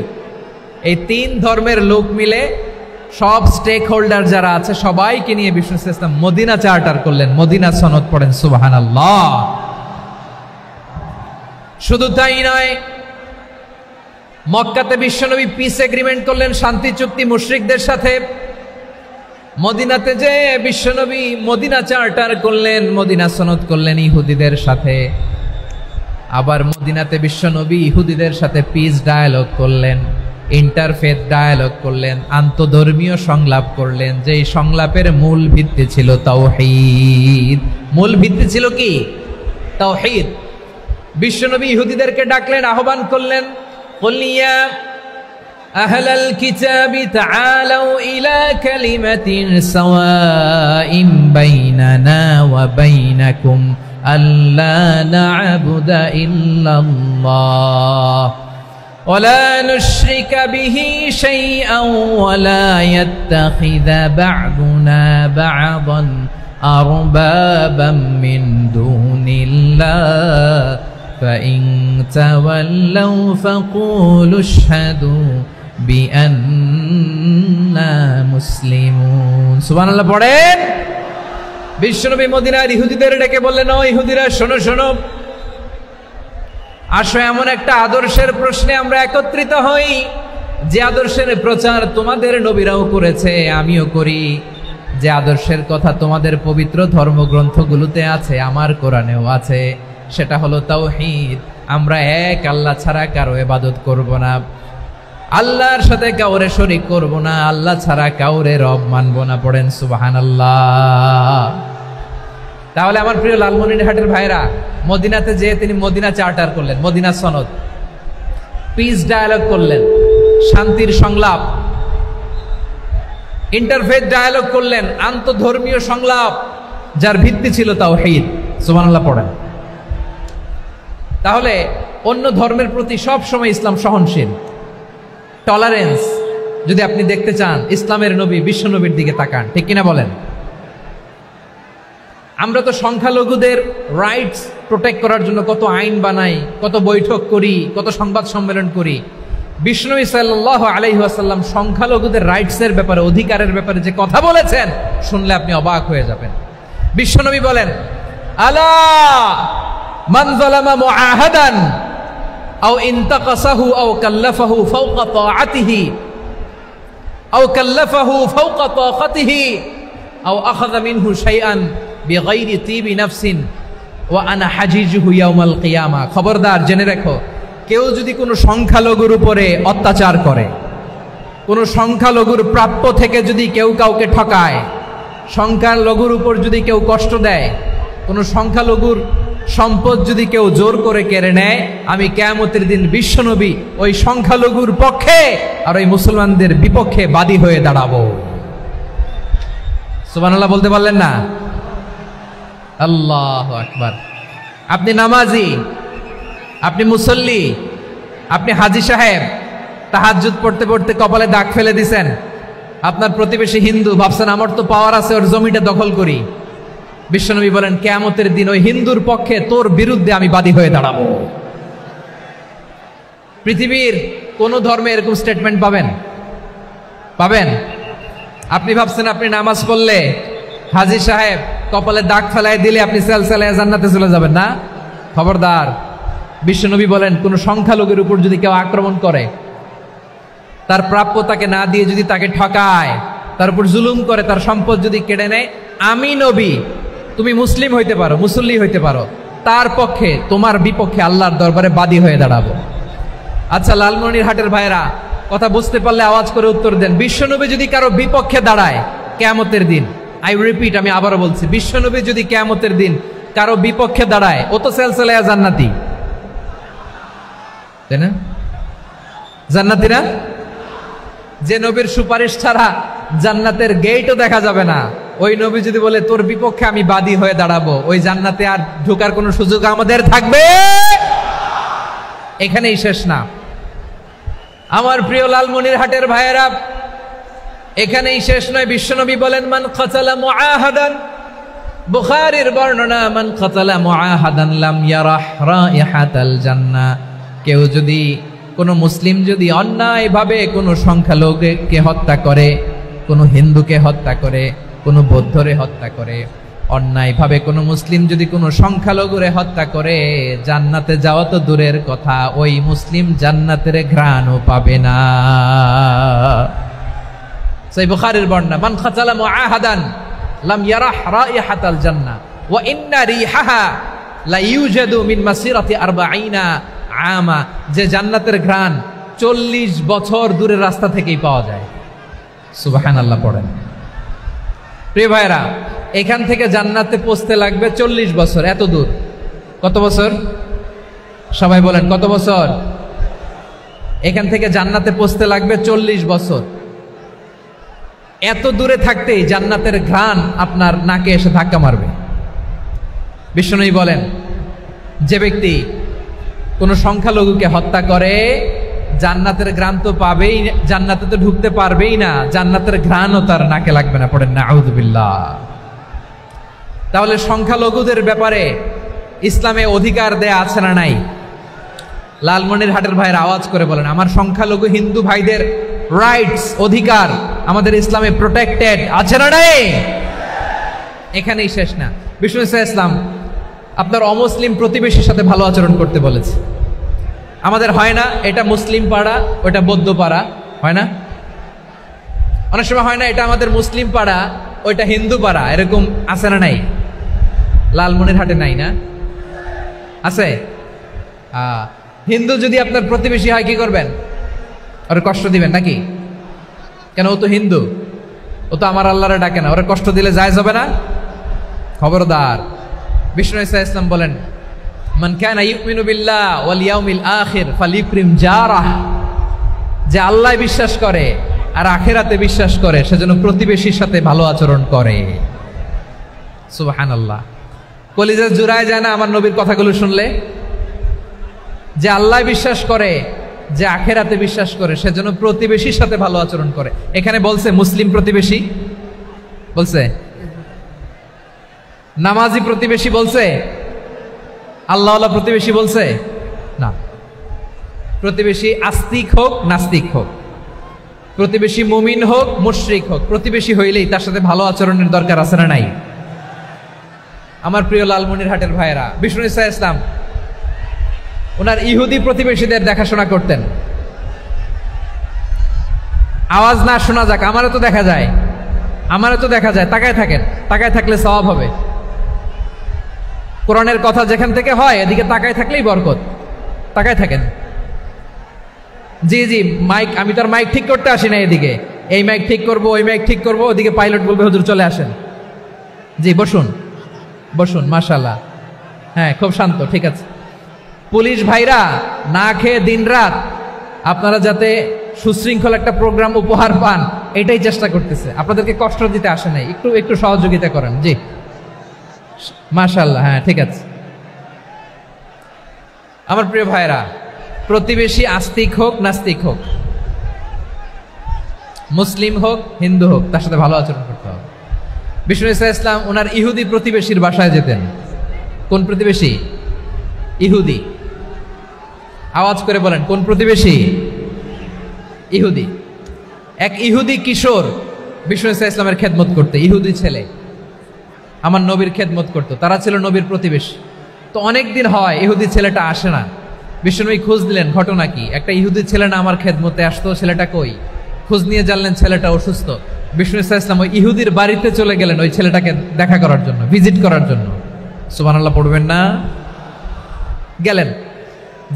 এই 3 ধর্মের লোক মিলে সব স্টেক হোল্ডার যারা আছে সবাইকে নিয়ে বিষ্ণু ঈসা ইসলাম মদিনা চার্টার করলেন, মদিনা সনদ। পড়েন সুবহানাল্লাহ। শুধু তাই নয়, মক্কাতে বিশ্বনবী পিস এগ্রিমেন্ট করলেন, শান্তি চুক্তি মুশরিকদের সাথে। মদিনাতে যে বিশ্বনবী মদিনা চার্টার করলেন, মদিনা সনদ করলেন ইহুদিদের সাথে। আবার মদিনাতে বিশ্বনবী ইহুদিদের সাথে পিস ডায়ালগ করলেন, ইন্টারফেথ ডায়ালগ করলেন, আন্তধর্মীয় সংলাপ করলেন, যেই সংলাপের মূল ভিত্তি ছিল তাওহীদ। মূল ভিত্তি ছিল কি? তাওহীদ। বিশ্বনবী ইহুদিদেরকে ডাকলেন, আহ্বান করলেন, কুল ইয়া আহলাল কিতাবি তাআলাউ ইলা কালিমাতিন সাওয়াইন বাইনানা ওয়া বাইনাকুম আল্লা না'বুদা ইল্লাল্লাহ ওয়া লা নুশরিকা বিহি শাইআন ওয়া লা ইয়াত্তাখিযা বা'দুনা বা'দান আরবাবাম মিন দুনিল্লাহ فإن تولوا فقولوا اشهدوا بأننا مسلمون। সুবহানাল্লাহ পড়েন। বিশ্বনবী মদিনার ইহুদিদের ডেকে বললেন, ও ইহুদিরা, শোনো শোনো, আসো এমন একটা আদর্শের প্রশ্নে আমরা একত্রিত হই, যে আদর্শের প্রচার তোমাদের নবীরাও করেছে, আমিও করি, যে আদর্শের কথা তোমাদের পবিত্র ধর্মগ্রন্থগুলোতে আছে, আমার কোরআনেও আছে। সেটা হলো তাওহীদ। আমরা এক আল্লাহ ছাড়া কারো ইবাদত করব না, আল্লাহর সাথে কাউরে শরীক করব না, আল্লাহ ছাড়া কাউরে রব মানব না। পড়েন সুবহানাল্লাহ। তাহলে আমার প্রিয় লালমনিরহাটের ভাইরা, মদিনাতে যে তিনি মদিনা চার্টার করলেন, মদিনা সনদ, পিস ডায়ালগ করলেন, শান্তির সংলাপ, ইন্টারফেথ ডায়ালগ করলেন, আন্তধর্মীয় সংলাপ, যার ভিত্তি ছিল তাওহীদ। সুবহানাল্লাহ পড়েন। তাহলে অন্য ধর্মের প্রতি সব সময় ইসলাম সহনশীল, টলারেন্স। যদি আপনি দেখতে চান ইসলামের নবী বিশ্ব নবীর দিকে তাকান, ঠিক কিনা বলেন? আমরা তো সংখ্যালঘুদের রাইটস প্রোটেক্ট করার জন্য কত আইন বানাই, কত বৈঠক করি, কত সংবাদ সম্মেলন করি। বিষ্ণু সাল্লাল্লাহু আলাইহি ওয়াসাল্লাম সংখ্যালঘুদের রাইটসের ব্যাপারে, অধিকারের ব্যাপারে যে কথা বলেছেন, শুনলে আপনি অবাক হয়ে যাবেন। বিশ্বনবী বলেন, আলা মান যালামা মুআহাদান আও ইনতাকাসাহু আও কাল্লাফাহু ফাওকা তাআতিহি আও কাল্লাফাহু ফাওকা তাকাতিহি আও আখাযা মিনহু শাইআন বিগাইরি তিবি নাফসিন ওয়া আনা হাজিজুহু ইয়াউমাল কিয়ামা। খবরদার, জেনে রাখো, কেউ যদি কোনো সংখ্যালঘুর উপরে অত্যাচার করে, কোনো সংখ্যালঘুর প্রাপ্য থেকে যদি কেউ কাউকে ঠকায়, সংখ্যালঘুর উপর যদি কেউ কষ্ট দেয়, কোনো সংখ্যালঘুর সম্পদ যদি কেউ জোর করে কেড়ে নেয়, আমি কিয়ামতের দিন বিশ্বনবী ওই সংখ্যালঘুর পক্ষে আর ওই মুসলমানদের বিপক্ষে বাদী হয়ে দাঁড়াবো। সুবহানাল্লাহ বলতে পারলেন না? আল্লাহু আকবার। আপনি নামাজি, আপনি মুসল্লি, আপনি হাজী সাহেব, তাহাজ্জুদ পড়তে পড়তে কপালে দাগ ফেলে দিছেন। আপনার প্রতিবেশী হিন্দু, ভাবছেন আমার তো পাওয়ার আছে, ওর জমিটা দখল করি। বিশ্বনবী বলেন, কিয়ামতের দিন ওই হিন্দুর পক্ষে তোর বিরুদ্ধে আমি বাদী হয়ে দাঁড়াবো। পৃথিবীর কোন ধর্মে এরকম স্টেটমেন্ট পাবেন? পাবেন? আপনি ভাবছেন আপনি নামাজ পড়লে হাজী সাহেব কপালে দাগ ফেলায় দিলে আপনি সেলসেলায় জান্নাতে চলে যাবেন না? খবরদার। বিশ্বনবী বলেন, কোন সংখ্যালঘুর উপর যদি কেউ আক্রমণ করে, তার প্রাপ্য তাকে না দিয়ে যদি তাকে ঠকায়, তার উপর জুলুম করে, তার সম্পদ যদি কেড়ে নেয়, আমি নবী, তুমি মুসলিম হইতে পারো, মুসল্লি হইতে পারো, তার পক্ষে, তোমার বিপক্ষে আল্লাহর দরবারে বাদী হয়ে দাঁড়াবো। আচ্ছা লালমনিরহাটের ভাইরা, কথা বুঝতে পারলে আওয়াজ করে উত্তর দেন। বিশ্বনবী যদি কারো বিপক্ষে দাঁড়ায় কিয়ামতের দিন, আই রিপিট, আমি আবারও বলছি, বিশ্বনবী যদি কিয়ামতের দিন কারো বিপক্ষে দাঁড়ায়, ও তো সেলসেলায়া জান্নাতি, তাই না? জান্নাতি না? যে নবীর সুপারিশ ছাড়া জান্নাতের গেটও দেখা যাবে না, ওই নবী যদি বলে তোর বিপক্ষে আমি বাদী হয়ে দাঁড়াবো, ওই জান্নাতে আর ঢোকার কোনো সুযোগ আমাদের থাকবে? এখানেই শেষ না আমার প্রিয় লালমনিরহাটের ভাইয়েরা, এখানেই শেষ নয়। বিশ্বনবী বলেন, মান কাতালা মুআহাদান, বুখারীর বর্ণনা, মান কাতালা মুআহাদান লাম ইয়ারাহ রাইহাতাল জান্নাহ। কেউ যদি, কোনো মুসলিম যদি অন্যায়ভাবে কোনো সংখ্যালঘুকে হত্যা করে, কোনো হিন্দুকে হত্যা করে, কোনো বৌদ্ধরে হত্যা করে, অন্যায়ভাবে কোনো মুসলিম যদি কোনো সংখ্যালঘুরে হত্যা করে, জান্নাতে যাওয়া তো দূরের কথা, ওই মুসলিম জান্নাতের ঘ্রাণও পাবে না। সেই বুখারীর বর্ণনা, মান কাতালা মুআহাদান লাম ইয়ারাহ রাইহাতাল জান্নাহ ওয়া ইন্না রিহাহা লা ইউজাদু মিন মাসিরাতি 40 আমা। যে জান্নাতের ঘ্রাণ 40 বছর দূরের রাস্তা থেকেই পাওয়া যায়। সুবহানাল্লাহ পড়েন। প্রিয় ভাইরা, এখান থেকে জান্নাতে পৌঁছতে লাগবে 40 বছর। এত দূর, কত বছর? সবাই বলেন কত বছর? এখান থেকে জান্নাতে পৌঁছতে লাগবে 40 বছর। এত দূরে থাকতেই জান্নাতের ঘ্রাণ আপনার নাকে এসে ধাক্কা মারবে। বিষ্ণুই বলেন, যে ব্যক্তি কোনো সংখ্যালঘুকে হত্যা করে, জান্নাতের ঘ্রাণ তো পাবেই, জান্নাতে তো ঢুকতে পারবেই না, জান্নাতের ঘ্রাণও তার নাকে লাগবে না। পড়েন না আউযুবিল্লাহ। তাহলে সংখ্যালঘুদের ব্যাপারে ইসলামে অধিকার দেয়া আছে না নাই? লালমনিরহাটের ভাইয়ের আওয়াজ করে বলেন, আমার সংখ্যালঘু হিন্দু ভাইদের রাইটস, অধিকার আমাদের ইসলামে প্রোটেক্টেড আছে না নাই? এখানেই শেষ না। বিষ্ণু ইসলাম আপনার অমুসলিম প্রতিবেশীর সাথে ভালো আচরণ করতে বলেছে। আমাদের হয় না এটা মুসলিম পাড়া, ওটা বৌদ্ধ পাড়া, হয় না? অনেক সময় হয় না এটা আমাদের মুসলিম পাড়া, ওইটা হিন্দু পাড়া, এরকম আছে না নাই? লালমনিরহাটে নাই না? আছে? হিন্দু যদি আপনার প্রতিবেশী হয় কি করবেন? ওর কষ্ট দিবেন নাকি? কেন? ও তো হিন্দু, ও তো আমার আল্লাহরে ডাকে না, ওরা কষ্ট দিলে জায়েজ হবে না? খবরদার। বিষ্ণু ইসলাম বলেন, মান কানা ইউমিনু বিল্লাহ ওয়াল ইয়াউমিল আখির ফালিউকরিম জারাহ। যে আল্লাহ বিশ্বাস করে আর আখিরাতে বিশ্বাস করে, সেজন্য প্রতিবেশীর সাথে ভালো আচরণ করে। সুবহানাল্লাহ। কলিজা জুড়ায় যায় না আমার নবীর কথাগুলো শুনলে? যে আল্লাহ বিশ্বাস করে, যে আখিরাতে বিশ্বাস করে, সেজন্য প্রতিবেশীর সাথে ভালো আচরণ করে। এখানে বলছে মুসলিম প্রতিবেশী, বলছে নামাজি প্রতিবেশী, বলছে আল্লাহওয়ালা প্রতিবেশী বলছে না। প্রতিবেশী আস্তিক হোক নাস্তিক হোক, প্রতিবেশী মুমিন হোক মুশরিক হোক, প্রতিবেশী হইলেই তার সাথে ভালো আচরণের দরকার আছে না নাই? আমার প্রিয় লালমনিরহাটের ভাইয়েরা, বিষ্ণু ইসা ইসলাম ওনার ইহুদি প্রতিবেশীদের দেখাশোনা করতেন। আওয়াজ না শোনা যাক, আমারও তো দেখা যায়, তাকায় থাকেন, তাকায় থাকলে সওয়াব হবে। কোরআনের কথা যেখান থেকে হয় এদিকে তাকায় থাকলেই বরকত। তাকায় থাকেন। জি জি, মাইক, আমি তার মাইক ঠিক করতে আসি না এদিকে, এই মাইক ঠিক করব, ওই মাইক ঠিক করব, ওদিকে পাইলট বলবে হুজুর চলে আসেন। জি বসুন বসুন, মাশাআল্লাহ, হ্যাঁ খুব শান্ত, ঠিক আছে। পুলিশ ভাইরা না খেয়ে দিনরাত আপনারা যাতে সুশৃঙ্খল একটা প্রোগ্রাম উপহার পান এটাই চেষ্টা করতেছে, আপনাদেরকে কষ্ট দিতে আসে নাই, একটু একটু সহযোগিতা করেন। জি মাশাআল্লাহ, হ্যাঁ ঠিক আছে। আমার প্রিয় ভাইরা, প্রতিবেশী আস্তিক হোক নাস্তিক হোক, মুসলিম হোক হিন্দু হোক, তার সাথে ভালো আচরণ করতে হবে। বিষ্ণু ইসা ইসলাম ওনার ইহুদি প্রতিবেশীর বাসায় যেতেন। কোন প্রতিবেশী? ইহুদি। আওয়াজ করে বলেন, কোন প্রতিবেশী? ইহুদি। এক ইহুদি কিশোর বিষ্ণু ইসা ইসলামের খেদমত করতে, ইহুদি ছেলে আমার নবীর খেদমত করতো, তারা ছিল নবীর প্রতিবেশী। তো অনেক দিন হয় ইহুদি ছেলেটা আসে না। বিষ্ণুনবী খোঁজ দিলেন, ঘটনা কি? একটা ইহুদি ছেলে না আমার খেদমতে আসতো, ছেলেটা কই? খোঁজ নিয়ে জানলেন ছেলেটা অসুস্থ। বিষ্ণু ইসা ইসলাম ওই ইহুদির বাড়িতে চলে গেলেন ওই ছেলেটাকে দেখা করার জন্য, ভিজিট করার জন্য। সুবহানাল্লাহ পড়বেন না? গেলেন,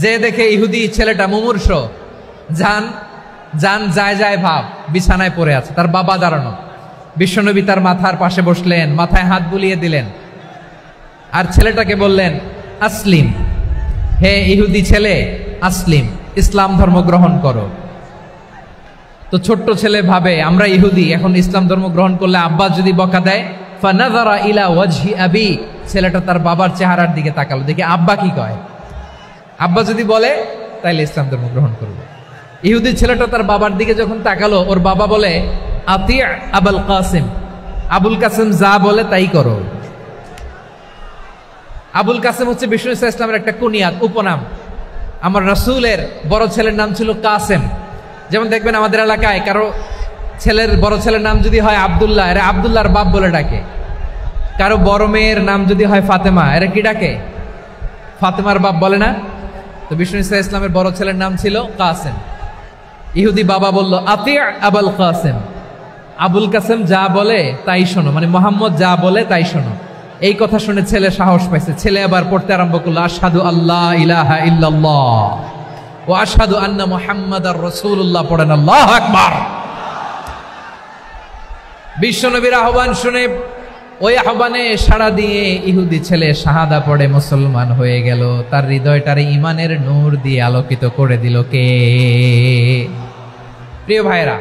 যে দেখে ইহুদি ছেলেটা মুমূর্ষ, জান জান যায় যায় ভাব, বিছানায় পড়ে আছে, তার বাবা দাঁড়ানো। বিশ্বনবী তার মাথার পাশে বসলেন, মাথায় হাত বুলিয়ে দিলেন, আর ছেলেটাকে বললেন আসলিম, হে ইহুদি ছেলে আসলিম, ইসলাম ধর্ম গ্রহণ করো। তো ছোট্ট ছেলে ভাবে আমরা ইহুদি, এখন ইসলাম ধর্ম গ্রহণ করলে আব্বা যদি বকা দেয়, ফানাযারা ইলা ওয়াজহি আবি, ছেলেটা তার বাবার চেহারার দিকে তাকালো, দেখি আব্বা কি কয়। আব্বা যদি বলে তাইলে ইসলাম ধর্ম গ্রহণ করবে। ইহুদি ছেলেটা তার বাবার দিকে যখন তাকালো, ওর বাবা বলে আতি আবুল কাসিম, আবুল কাসিম যা বলে তাই করো। আবুল কাসিম হচ্ছে বিষ্ণু ইসা ইসলামের একটা কুনিয়াত, উপনাম। আমার রাসূলের বড় ছেলের নাম ছিল কাসেম। যেমন দেখবেন আমাদের এলাকায় কারো ছেলের বড় ছেলের নাম যদি হয় আব্দুল্লাহ, এরা আব্দুল্লাহর বাপ বলে ডাকে। কারো বড় মেয়ের নাম যদি হয় ফাতেমা, এরা কি ডাকে? ফাতেমার বাপ বলে না? তো বিষ্ণু ইসা ইসলামের বড় ছেলের নাম ছিল কাসেম। ইহুদি বাবা বলল আতি আবুল কাসেম, আবুল কাসেম যা বলে তাই শোনো, মানে মোহাম্মদ যা বলে তাই শোনো। এই কথা শুনে ছেলে সাহস পাইছে, ছেলে আবার পড়তে আরম্ভ করলো আশহাদু আল্লাহ ইলাহা ইল্লাল্লাহ ওয়া আশহাদু আন্না মুহাম্মাদার রাসূলুল্লাহ, পড়েন আল্লাহু আকবার। বিশ্বনবীর আহ্বান শুনে ওই আহ্বানে সাড়া দিয়ে ইহুদি ছেলে শাহাদা পড়ে মুসলমান হয়ে গেল। তার হৃদয়টারে ঈমানের নূর দিয়ে আলোকিত করে দিল কে? প্রিয় ভাইরা,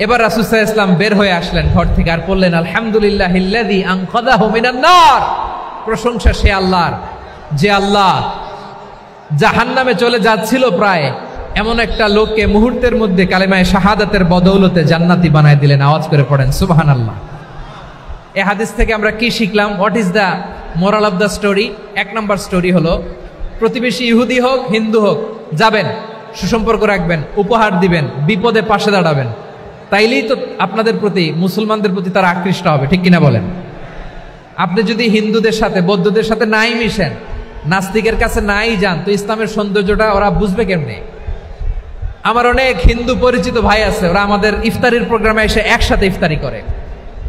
এবার রাসূল সাল্লাল্লাহু আলাইহি ওয়াসাল্লাম বের হয়ে আসলেন ঘর থেকে, আর বললেন আলহামদুলিল্লাহিল্লাযী আনকাযাহু মিনান নার, প্রশংসা সে আল্লাহর যে আল্লাহ জাহান্নামে চলে যাচ্ছিল প্রায় এমন একটা লোককে মুহূর্তের মধ্যে কালেমায়ে শাহাদাতের বদৌলতে জান্নাতি বানায় দিলেন। আওয়াজ করে পড়েন সুবহানাল্লাহ। এই হাদিস থেকে আমরা কি শিখলাম? What is the moral of the story? এক নম্বর স্টোরি হলো, প্রতিবেশী ইহুদি হোক হিন্দু হোক, যাবেন, সুসম্পর্ক রাখবেন, উপহার দিবেন, বিপদে পাশে দাঁড়াবেন, তাইলেই তো আপনাদের প্রতি, মুসলমানদের প্রতি তারা আকৃষ্ট হবে, ঠিক কিনা বলেন? আপনি যদি হিন্দুদের সাথে বৌদ্ধদের সাথে নাই মিশেন, নাস্তিকের কাছে নাই যান, তো ইসলামের সৌন্দর্যটা ওরা বুঝবে কেমনে? আমার অনেক হিন্দু পরিচিত ভাই আছে, ওরা আমাদের ইফতারির প্রোগ্রামে এসে একসাথে ইফতারি করে।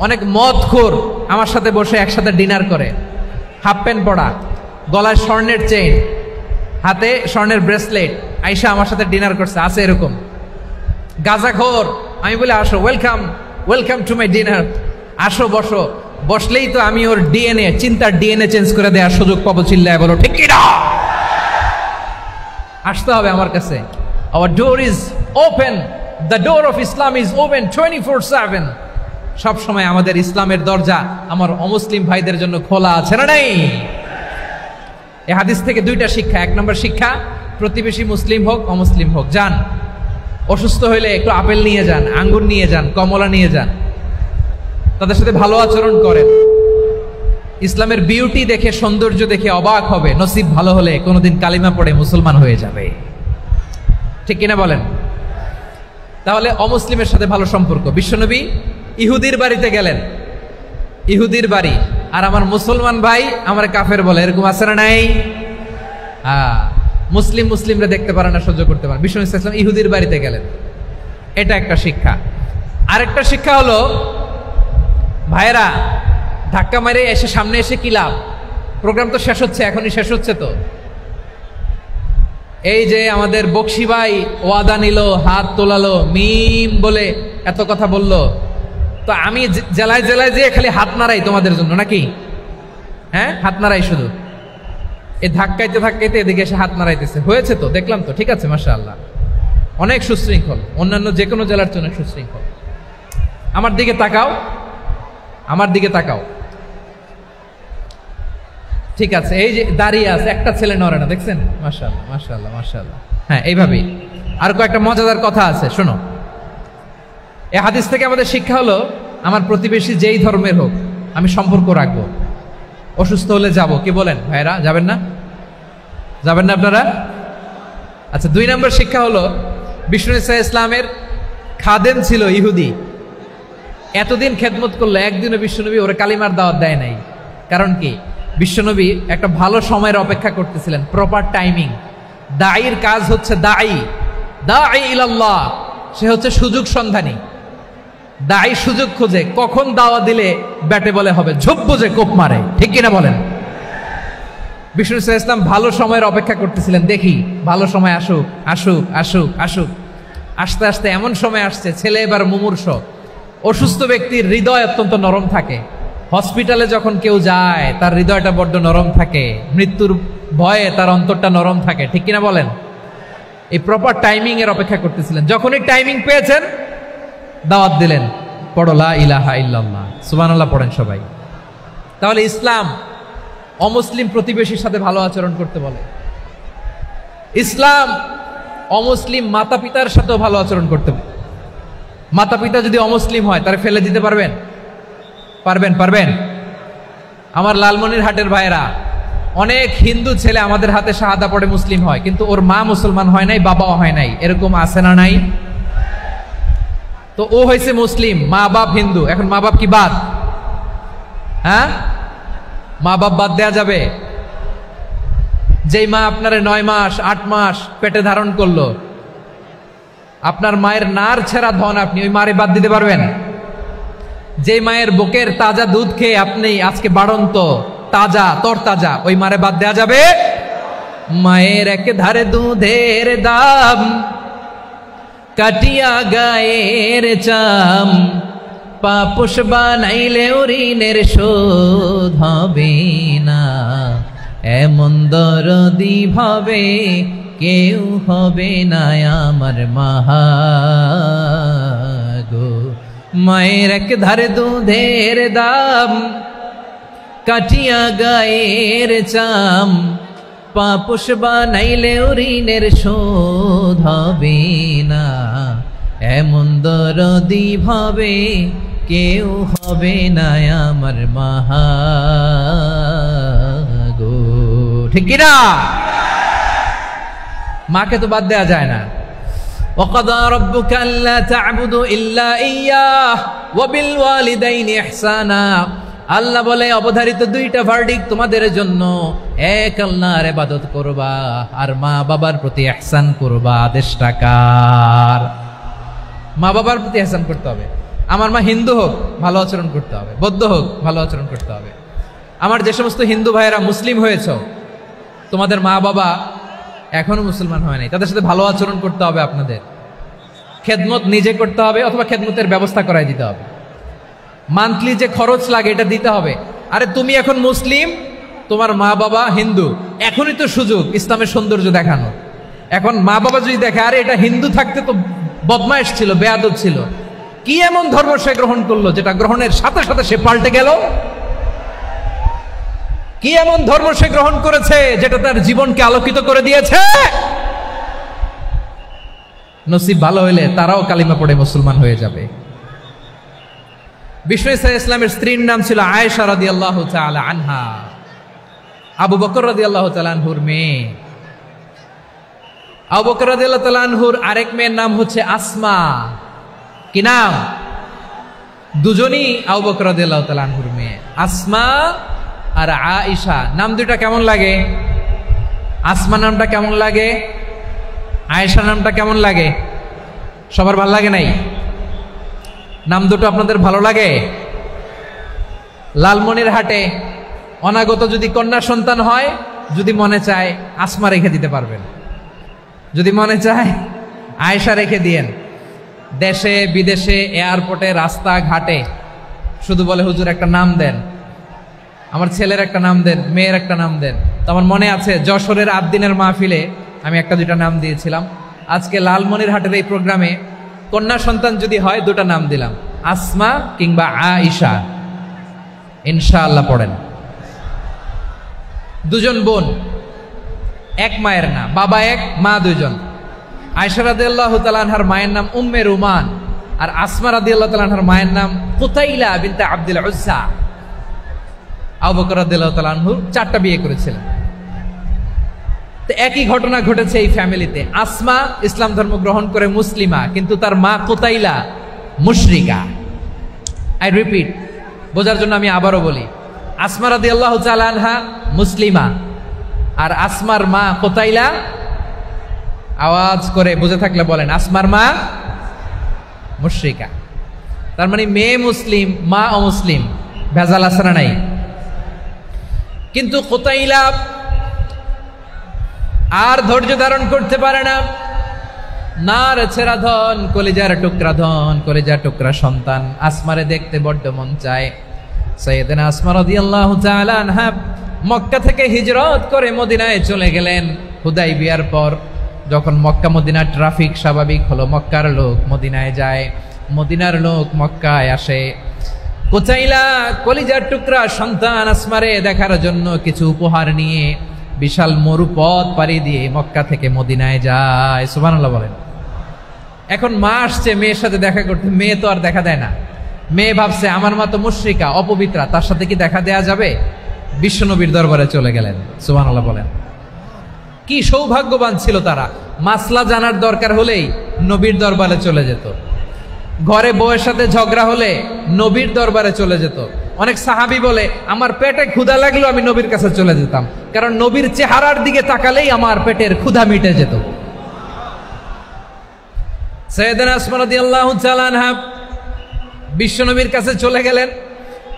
অনেক মদখোর আমার সাথে বসে একসাথে ডিনার করে, হাফ প্যান্ট পরা, গলায় স্বর্ণের চেইন, হাতে স্বর্ণের ব্রেসলেট, আইসা আমার সাথে ডিনার করছে, আছে এরকম। গাঁজাখোর, আমি বলি আসো, welcome welcome to my dinner, আসো বসো। বসলেই তো আমি ওর ডিএনএ, চিন্তার ডিএনএ চেঞ্জ করে দেওয়ার সুযোগ পাবো, চিল্লায় বলো ঠিক কিনা? আসতে হবে আমার কাছে। Hour door is open, the door of Islam is open 24/7। সব সময় আমাদের ইসলামের দরজা আমার অমুসলিম ভাইদের জন্য খোলা আছে না নাই? এই হাদিস থেকে দুইটা শিক্ষা। এক নম্বর শিক্ষা, প্রতিবেশী মুসলিম হোক অমুসলিম হোক, যান, অসুস্থ হইলে একটু আপেল নিয়ে যান, আঙ্গুর নিয়ে যান, কমলা নিয়ে যান, তাদের সাথে ভালো আচরণ করেন। ইসলামের বিউটি দেখে, সৌন্দর্য দেখে অবাক হবে, নসিব ভালো হলে কোনোদিন কালিমা পড়ে মুসলমান হয়ে যাবে। ঠিক কিনা বলেন? তাহলে অমুসলিমের সাথে ভালো সম্পর্ক। বিশ্বনবী ইহুদির বাড়িতে গেলেন, ইহুদির বাড়ি, আর আমার মুসলমান ভাই আমার কাফের বলে, এরকম আছে না নাই? মুসলিমরা দেখতে পারে না, সহ্য করতে পারে। বিশ্বনবী সাল্লাল্লাহু আলাইহি ওয়াসাল্লাম ইহুদির বাড়িতে গেলেন, এটা একটা শিক্ষা। আরেকটা শিক্ষা হলো, ভাইরা ধাক্কা মারে এসে সামনে এসে কি লাভ? প্রোগ্রাম তো শেষ হচ্ছে, এখনই শেষ হচ্ছে। তো এই যে আমাদের বকশি ভাই ওয়াদা নিল, হাত তোলালো, মিম বলে এত কথা বলল, তো আমি জেলায় জেলায় যে খালি হাত নাড়াই তোমাদের জন্য নাকি? হ্যাঁ, হাত নাড়াই শুধু। এই ধাক্কাইতে ধাক্কাইতে এদিকে এসে হাত নাড়াইতেছে, হয়েছে তো, দেখলাম তো, ঠিক আছে, মাশাআল্লাহ, অনেক সুশৃঙ্খল, অন্যান্য যে কোনো জেলার জন্য সুশৃঙ্খল। আমার দিকে তাকাও, আমার দিকে তাকাও, ঠিক আছে। এই যে দাঁড়িয়ে আছে, একটা ছেলে নড়ে না, দেখছেন? মাশাআল্লাহ, মাশাআল্লাহ, মাশাআল্লাহ। হ্যাঁ, এইভাবেই। আর কয়েকটা মজাদার কথা আছে, শোনো। এই হাদিস থেকে আমাদের শিক্ষা হলো, আমার প্রতিবেশী যেই ধর্মের হোক আমি সম্পর্ক রাখবো। অসুস্থ হলে যাব, কি বলেন ভাইরা? যাবেন না? যাবেন না আপনারা? আচ্ছা, 2 নম্বর শিক্ষা হলো, বিষ্ণু ইসলামের খাদেম ছিল ইহুদি, এতদিন খেদমত করলো, একদিনও বিশ্বনবী ওরা কালিমার দাওয়াত দেয় নাই। কারণ কি? বিশ্বনবী একটা ভালো সময়ের অপেক্ষা করতেছিলেন, প্রপার টাইমিং। দায়ীর কাজ হচ্ছে দায়ী ইলাল্লাহ, সে হচ্ছে সুযোগ সন্ধানী। দায়ী সুযোগ খোঁজে, কখন দাওয়া দিলে ব্যাটে বলে হবে, ঝোপ বুঝে কোপ মারে। ঠিক কিনা বলেন? বিষ্ণু ইসলাম ভালো সময়ের অপেক্ষা করতেছিলেন, দেখি ভালো সময় আসুক আসুক আসুক আসুক। আস্তে আস্তে এমন সময় আসছে, ছেলে এবার মুমূর্ষ। অসুস্থ ব্যক্তির হৃদয় অত্যন্ত নরম থাকে। হসপিটালে যখন কেউ যায় তার হৃদয়টা বড্ড নরম থাকে, মৃত্যুর ভয়ে তার অন্তরটা নরম থাকে। ঠিক কিনা বলেন? এই প্রপার টাইমিং এর অপেক্ষা করতেছিলেন। যখনই টাইমিং পেয়েছেন, দাওয়াত দিলেন, পড়ো লা ইলাহা ইল্লাল্লাহ, সুবহানাল্লাহ পড়েন সবাই। তাহলে ইসলাম অমুসলিম প্রতিবেশীর সাথে ভালো আচরণ করতে বলে। ইসলাম অমুসলিম মাতা পিতার সাথেও ভালো আচরণ করতে বলে। মাতা পিতা যদি অমুসলিম হয়, তারা ফেলে দিতে পারবেন? পারবেন? আমার লালমনিরহাটের ভাইরা, অনেক হিন্দু ছেলে আমাদের হাতে শাহাদা পড়ে মুসলিম হয়, কিন্তু ওর মা মুসলমান হয় নাই, বাবাও হয় নাই। এরকম আছে না নাই? তো ও হয়েছে মুসলিম, মা বাপ হিন্দু, এখন মা বাপ কি বাদ? হ্যাঁ, মা বাপ বাদ দেয়া যাবে? যেই মা আপনারে 9 মাস 8 মাস পেটে ধারণ করলো, আপনার মায়ের নার ছেঁড়া ধন, আপনি ওই মারে বাদ দিতে পারবেন? যে মায়ের বুকের তাজা দুধ খেয়ে আপনি আজকে বাড়ন্ত তাজা তরতাজা, ওই মারে বাদ দেয়া যাবে? মায়ের এক ধারে দুধের দাম, কাটিয়া গায়ের চাম, পাপোশ বানাইলে ঋণের শোধ হবে না, এমন দরদি ভাবে কেউ হবে না আমার মাগো। মায়ের এক ধারে দুধের দাম, কাটিয়া গায়ের চাম, পাপোশ বানাইলে ঋণের শোধ হবে না, এমন দরদি ভাবে কেউ হবে না আমার মাগো। ঠিক কিনা? মাকে তো বাদ দেয়া যায় না। وَقَضَى رَبُّكَ أَلَّا تَعْبُدُوا إِلَّا إِيَّاهُ وَبِالْوَالِدَيْنِ إِحْسَانًا। আল্লাহ বলে, অবধারিত 2টা ভার্ডিক্ট তোমাদের জন্য, এক আল্লাহর ইবাদত করবা আর মা বাবার প্রতি ইহসান করবা। আদেশটা কার? মা বাবার প্রতি ইহসান করতে হবে। আমার মা হিন্দু হোক, ভালো আচরণ করতে হবে, বৌদ্ধ হোক, ভালো আচরণ করতে হবে। আমার যে সমস্ত হিন্দু ভাইয়েরা মুসলিম হয়েছে, তোমাদের মা বাবা এখনো মুসলমান হয় নাই, তাদের সাথে ভালো আচরণ করতে হবে। আপনাদের খেদমত নিজে করতে হবে, অথবা খেদমতের ব্যবস্থা করাই দিতে হবে। মান্থলি যে খরচ লাগে এটা দিতে হবে। আরে তুমি এখন মুসলিম, তোমার মা বাবা হিন্দু, এখনই তো সুযোগ ইসলামের সৌন্দর্য দেখানো। এখন মা বাবা যদি দেখে, আরে এটা হিন্দু থাকতে তো বদমাইশ ছিল, বেয়াদব ছিল, কি এমন ধর্ম সে গ্রহণ করলো যেটা গ্রহণের সাথে সাথে সে পাল্টে গেল? কি এমন ধর্ম সে গ্রহণ করেছে যেটা তার জীবনকে আলোকিত করে দিয়েছে? নসিব ভালো হইলে তারাও কালিমা পড়ে মুসলমান হয়ে যাবে। বিষ্ণু ইসলামের স্ত্রীর নাম ছিল আয়েশা রাদিয়াল্লাহু তাআলা আনহা, আবু বকর রাদিয়াল্লাহু তাআলা আনহুর মেয়ে। আবু বকর রাদিয়াল্লাহু তাআলা আনহুর আরেক মেয়ের নাম হচ্ছে আসমা। কি নাম? দুজনই আবু বকর রাদিয়াল্লাহু তাআলা আনহুর মেয়ে, আসমা আর আয়েশা। নাম দুটা কেমন লাগে? আসমা নামটা কেমন লাগে? আয়েশা নামটা কেমন লাগে? সবার ভালো লাগে নাই? নাম দুটো আপনাদের ভালো লাগে? লালমনিরহাটে অনাগত যদি কন্যা সন্তান হয়, যদি মনে চায় আসমা রেখে দিতে পারবেন, যদি মনে চায় আয়েশা রেখে দিয়েন। দেশে বিদেশে এয়ারপোর্টে রাস্তাঘাটে শুধু বলে হুজুর একটা নাম দেন, আমার ছেলের একটা নাম দেন, মেয়ের একটা নাম দেন। তো আমার মনে আছে যশোরের 8 দিনের মাহফিলে আমি একটা দুইটা নাম দিয়েছিলাম। আজকে লালমনিরহাটের এই প্রোগ্রামে কন্যা সন্তান যদি হয় দুটা নাম দিলাম, আসমা কিংবা আয়েশা। ইনশাআল্লাহ পড়েন। দুজন বোন, এক মায়ের না, বাবা এক মা দুইজন। আয়েশা রাদিয়াল্লাহু তাআলা আনহার মায়ের নাম উম্মে রুমান, আর আসমা রাদিয়াল্লাহু তাআলা আনহার মায়ের নাম কুতাইলা বিনতে আব্দুল উজ্জা। আবু বকর রাদিয়াল্লাহু তাআলা আনহু 4টা বিয়ে করেছিলেন। তো একই ঘটনা ঘটেছে এই ফ্যামিলিতে। আসমা ইসলাম ধর্ম গ্রহণ করে মুসলিমা, কিন্তু তার মা কুতাইলা মুশরিকা। আই রিপিট, বোঝার জন্য আমি আবারও বলি, আসমা রাদিয়াল্লাহু তাআলা আনহা মুসলিমা, আর আসমার মা কুতাইলা, আওয়াজ করে বুঝে থাকলে বলেন, আসমার মা মুশরিকা। তার মানে মেয়ে মুসলিম, মা অমুসলিম। ভেজাল আছে না নাই? কিন্তু কুতাইলা আর ধৈর্য ধারণ করতে পারে না। নার ছেড়া ধন, কলিজার টুকরা ধন, কলিজার টুকরা সন্তান। আসমারে দেখতে বড্ড মন চায়। সাইয়েদনা আসমা রাদিয়াল্লাহু তাআলা আনহা মক্কা থেকে হিজরত করে মদিনায় চলে গেলেন হুদাইবিয়ার পর। যখন মক্কা মদিনার ট্রাফিক স্বাভাবিক হলো, মক্কার লোক মদিনায় যায়, মদিনার লোক মক্কায় আসে। কুতাইলা কলিজার টুকরা সন্তান আসমারে দেখার জন্য কিছু উপহার নিয়ে বিশাল মরুপথ পাড়ি দিয়ে মক্কা থেকে মদিনায় যায়। সুবহানাল্লাহ বলেন। এখন মা আসছে মেয়ের সাথে দেখা করতে, মেয়ে তো আর দেখা দেয় না। মেয়ে ভাবছে আমার মা তো মুশরিকা, অপবিত্রা, তার সাথে কি দেখা দেয়া যাবে? বিশ্বনবীর দরবারে চলে গেলেন। সুবহানাল্লাহ বলেন। কি সৌভাগ্যবান ছিল তারা, মাসলা জানার দরকার হলেই নবীর দরবারে চলে যেত। ঘরে বউয়ের সাথে ঝগড়া হলে নবীর দরবারে চলে যেত। অনেক সাহাবী বলে আমার পেটে ক্ষুধা লাগলো আমি নবীর কাছে চলে যেতাম, কারণ নবীর চেহারার দিকে তাকালেই আমার পেটের ক্ষুধা মিটে যেত। সাইয়েদনা আসমা রাদিয়াল্লাহু তাআলা আনহা বিশ্বনবীর কাছে চলে গেলেন,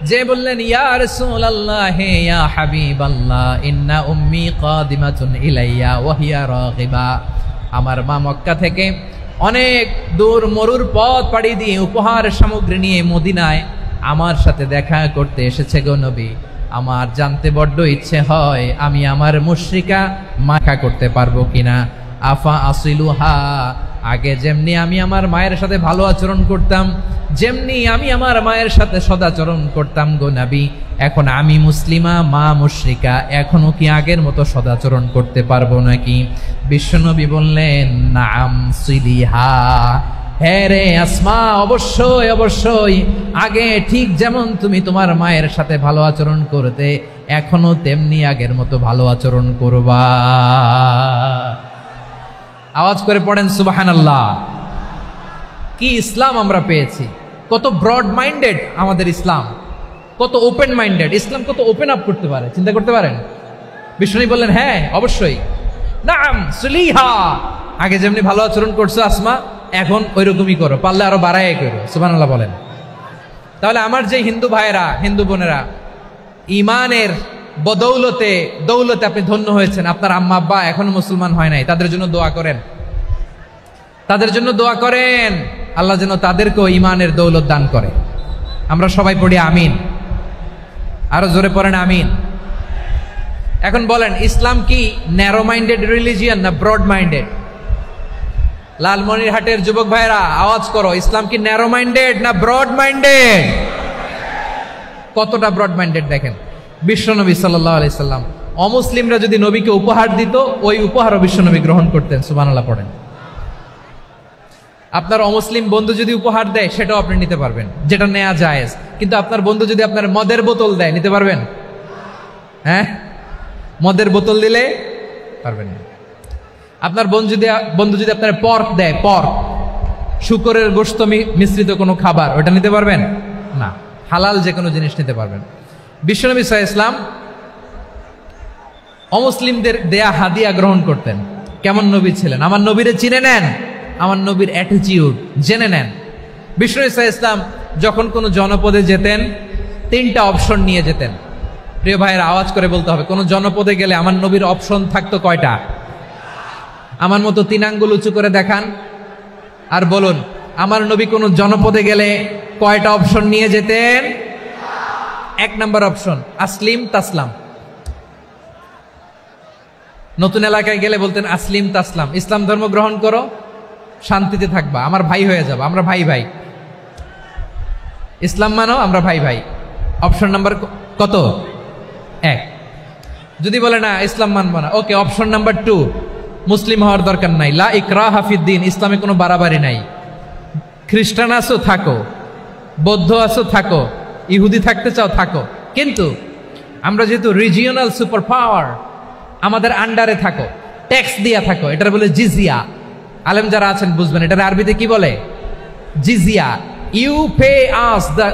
যে বললেন ইয়া রাসূলুল্লাহ ইয়া হাবিবাল্লাহ ইন্না উম্মি কাদিমাতুন ইলাইয়া ওয়া হিয়া রাগিবা। আমার মা মক্কা থেকে অনেক দূর মরুর পথ পাড়ি দিয়ে উপহার সামগ্রী নিয়ে মদিনায় আমার সাথে দেখা করতে এসেছে গো নবী। আমার জানতে বড্ড ইচ্ছে হয় আমি আমার মুশরিকা মাখা করতে পারবো কিনা। আফা আসিলুহা, আগে যেমনি আমি আমার মায়ের সাথে ভালো আচরণ করতাম, যেমনি আমি আমার মায়ের সাথে সদাচরণ করতাম গো নবী, এখন আমি মুসলিমা, মা মুশরিকা, এখনো কি আগের মতো সদাচরণ করতে পারবো নাকি? বিশ্বনবী বললেন নাম সিলিহা, হ্যাঁ রে আসমা, অবশ্যই অবশ্যই, আগে ঠিক যেমন তুমি তোমার মায়ের সাথে ভালো আচরণ করতে, এখনো তেমনি আগের মতো ভালো আচরণ করবা। আওয়াজ করে পড়েন সুবহানাল্লাহ। কি ইসলাম আমরা পেয়েছি! কত ব্রড মাইন্ডেড আমাদের ইসলাম, কত ওপেন মাইন্ডেড ইসলাম, কত ওপেন আপ করতে পারে, চিন্তা করতে পারেন। বিষ্ণু বললেন হ্যাঁ অবশ্যই, নাম সুলিহা, আগে যেমনি ভালো আচরণ করছো আসমা, এখন ওই রকমই করো, পারলে আরো বাড়াই করো। সুবহানাল্লাহ বলেন। তাহলে আমার যে হিন্দু ভাইয়েরা, হিন্দু বোনেরা, ইমানের বদৌলতে দৌলতে আপনি ধন্য হয়েছেন, আপনার আম্মা আব্বা এখনো মুসলমান হয় নাই, তাদের জন্য দোয়া করেন, তাদের জন্য দোয়া করেন, আল্লাহ যেন তাদেরকেও ইমানের দৌলত দান করে। আমরা সবাই পড়ি আমিন, আরো জোরে পড়েন আমিন। এখন বলেন, ইসলাম কি ন্যারো মাইন্ডেড রিলিজিয়ান না ব্রড মাইন্ডেড? লালমনিরহাটের যুবক ভাইরা আওয়াজ করো, ইসলাম কি ন্যারো মাইন্ডেড না ব্রড মাইন্ডেড? কতটা ব্রড মাইন্ডেড দেখেন। বিশ্বনবী সাল্লাল্লাহু আলাইহি সাল্লাম অমুসলিমরা যদি নবীকে উপহার দিত, ওই উপহারও বিশ্বনবী গ্রহণ করতেন। সুবহানাল্লাহ পড়েন। আপনার অমুসলিম বন্ধু যদি উপহার দেয় সেটাও আপনি নিতে পারবেন, যেটা নেওয়া জায়েজ। কিন্তু আপনার বন্ধু যদি আপনার মদের বোতল দেয়, নিতে পারবেন? হ্যাঁ, মদের বোতল দিলে পারবেন না। আপনার বন্ধু যদি আপনার পর্ক দেয়, পর্ক, শুকরের গোশত মিশ্রিত কোনো খাবার, ওটা নিতে পারবেন না। হালাল যে কোনো জিনিস নিতে পারবেন। বিশ্বনবী সাল্লাল্লাহু আলাইহি ওয়াসাল্লাম অমুসলিমদের দেয়া হাদিয়া গ্রহণ করতেন। কেমন নবী ছিলেন? আমার নবীরে চিনে নেন, আমার নবীর অ্যাটিটিউড জেনে নেন। বিশ্বনবী সাল্লাল্লাহু আলাইহি ওয়াসাল্লাম যখন কোনো জনপদে যেতেন, 3টা অপশন নিয়ে যেতেন। প্রিয় ভাইয়ের, আওয়াজ করে বলতে হবে, কোন জনপদে গেলে আমার নবীর অপশন থাকতো কয়টা? আমার মতো 3 আঙ্গুল উঁচু করে দেখান আর বলুন, আমার নবী কোন জনপদে গেলে কয়টা অপশন নিয়ে যেতেন? 1 নাম্বার অপশন, আসলিম তাসলাম। নতুন এলাকায় গেলে বলতেন আসলিম তাসলাম, ইসলাম ধর্ম গ্রহণ করো, শান্তিতে থাকবা, আমার ভাই হয়ে যাবো, আমরা ভাই ভাই। ইসলাম মানো, আমরা ভাই ভাই। অপশন নাম্বার কত? 1। যদি বলে না ইসলাম মানবো না, ওকে, অপশন নাম্বার 2, মুসলিম হওয়ার দরকার নাই, লা ইকরাহা ফিদ্দিন, ইসলামে কোনো বাড়াবাড়ি নাই। খ্রিস্টান আছো থাকো, বৌদ্ধ আছো থাকো, ইহুদি থাকতে চাও থাকো, কিন্তু আমরা যেহেতু রিজিওনাল সুপার পাওয়ার, আমাদের আন্ডারে থাকো, ট্যাক্স দিয়া থাকো, এটার বলে জিজিয়া। আলেম যারা আছেন বুঝবেন, এটার আরবিতে কি বলে? জিজিয়া। You pay us the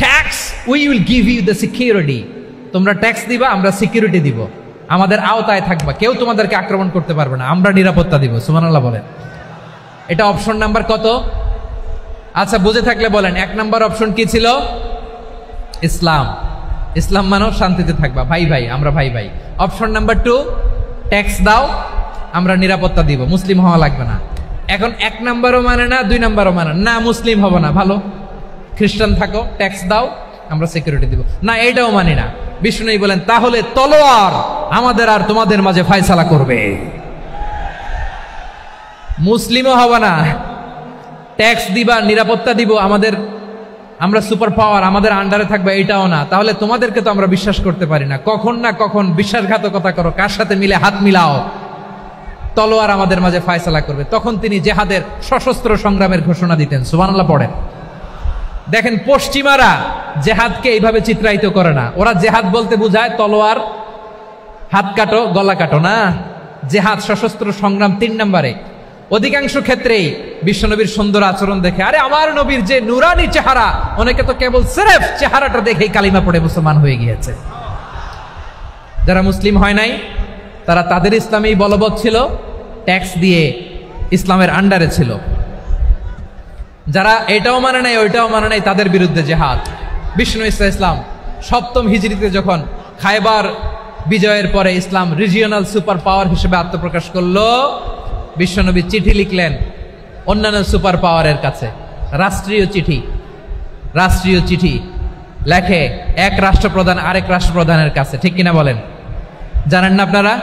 tax, we will give you the security. তোমরা ট্যাক্স দিবা, আমরা সিকিউরিটি দিব, আমাদের আওতায় থাকবা, কেউ তোমাদেরকে আক্রমণ করতে পারবে না, আমরা নিরাপত্তা দিব। সুবহানাল্লাহ বলেন। এটা অপশন নাম্বার কত? আচ্ছা, বুঝে থাকলে বলেন, 1 নাম্বার অপশন কি ছিল? ইসলাম। ইসলাম মানো, শান্তিতে থাকবা, ভাই ভাই, আমরা ভাই ভাই। অপশন নাম্বার 2, ট্যাক্স দাও, আমরা নিরাপত্তা দিব, মুসলিম হওয়া লাগবে না। এখন 1 নাম্বারও মানে না, 2 নাম্বারও মানে না, মুসলিম হবো না, ভালো, খ্রিস্টান থাকো, ট্যাক্স দাও, আমরা সিকিউরিটি দিব না, এইটাও মানি না। বিষ্ণু বলেন, তাহলে তলোয়ার আমাদের আর তোমাদের মাঝে ফয়সালা করবে। মুসলিমও হবো না, ট্যাক্স দিবা, নিরাপত্তা দিব, আমরা সুপার পাওয়ার, আমাদের আন্ডারে থাকবে, এইটাও না। তাহলে তোমাদেরকে তো আমরা বিশ্বাস করতে পারি না, কখন না কখন বিশ্বাসঘাতকতা করো, কার সাথে মিলে হাত মিলাও, তলোয়ার আমাদের মাঝে ফয়সালা করবে। তখন তিনি জেহাদের সশস্ত্র সংগ্রামের ঘোষণা দিতেন। সুবহানাল্লাহ পড়েন। দেখেন, পশ্চিমারা জেহাদকে এইভাবে চিত্রায়িত করে না। ওরা জেহাদ বলতে বোঝায় তলোয়ার, হাত কাটো, গলা কাটো, না। জেহাদ সশস্ত্র সংগ্রাম 3 নম্বরে। অধিকাংশ ক্ষেত্রেই বিশ্বনবীর সুন্দর আচরণ দেখে, আরে আমার নবীর যে নুরানি চেহারা, অনেকে তো কেবল সিরেফ চেহারাটা দেখেই কালিমা পড়ে মুসলমান হয়ে গিয়েছে। যারা মুসলিম হয় নাই, তারা তাদের ইসলামেই বলবৎ ছিল, ট্যাক্স দিয়ে ইসলামের আন্ডারে ছিল। যারা এটাও মানে নাই, ওইটাও মানে নাই, তাদের বিরুদ্ধে জেহাদ। বিষ্ণু ইসলাম 7ম হিজরিতে যখন খায়বার বিজয়ের পরে ইসলাম রিজিওনাল সুপার পাওয়ার হিসেবে আত্মপ্রকাশ করলো, বিশ্বনবী চিঠি লিখলেন অন্যান্য সুপার পাওয়ারের কাছে, রাষ্ট্রীয় চিঠি লেখে এক রাষ্ট্রপ্রধান আরেক রাষ্ট্রপ্রধানের কাছে। ঠিক কিনা বলেন? জানেন না আপনারা?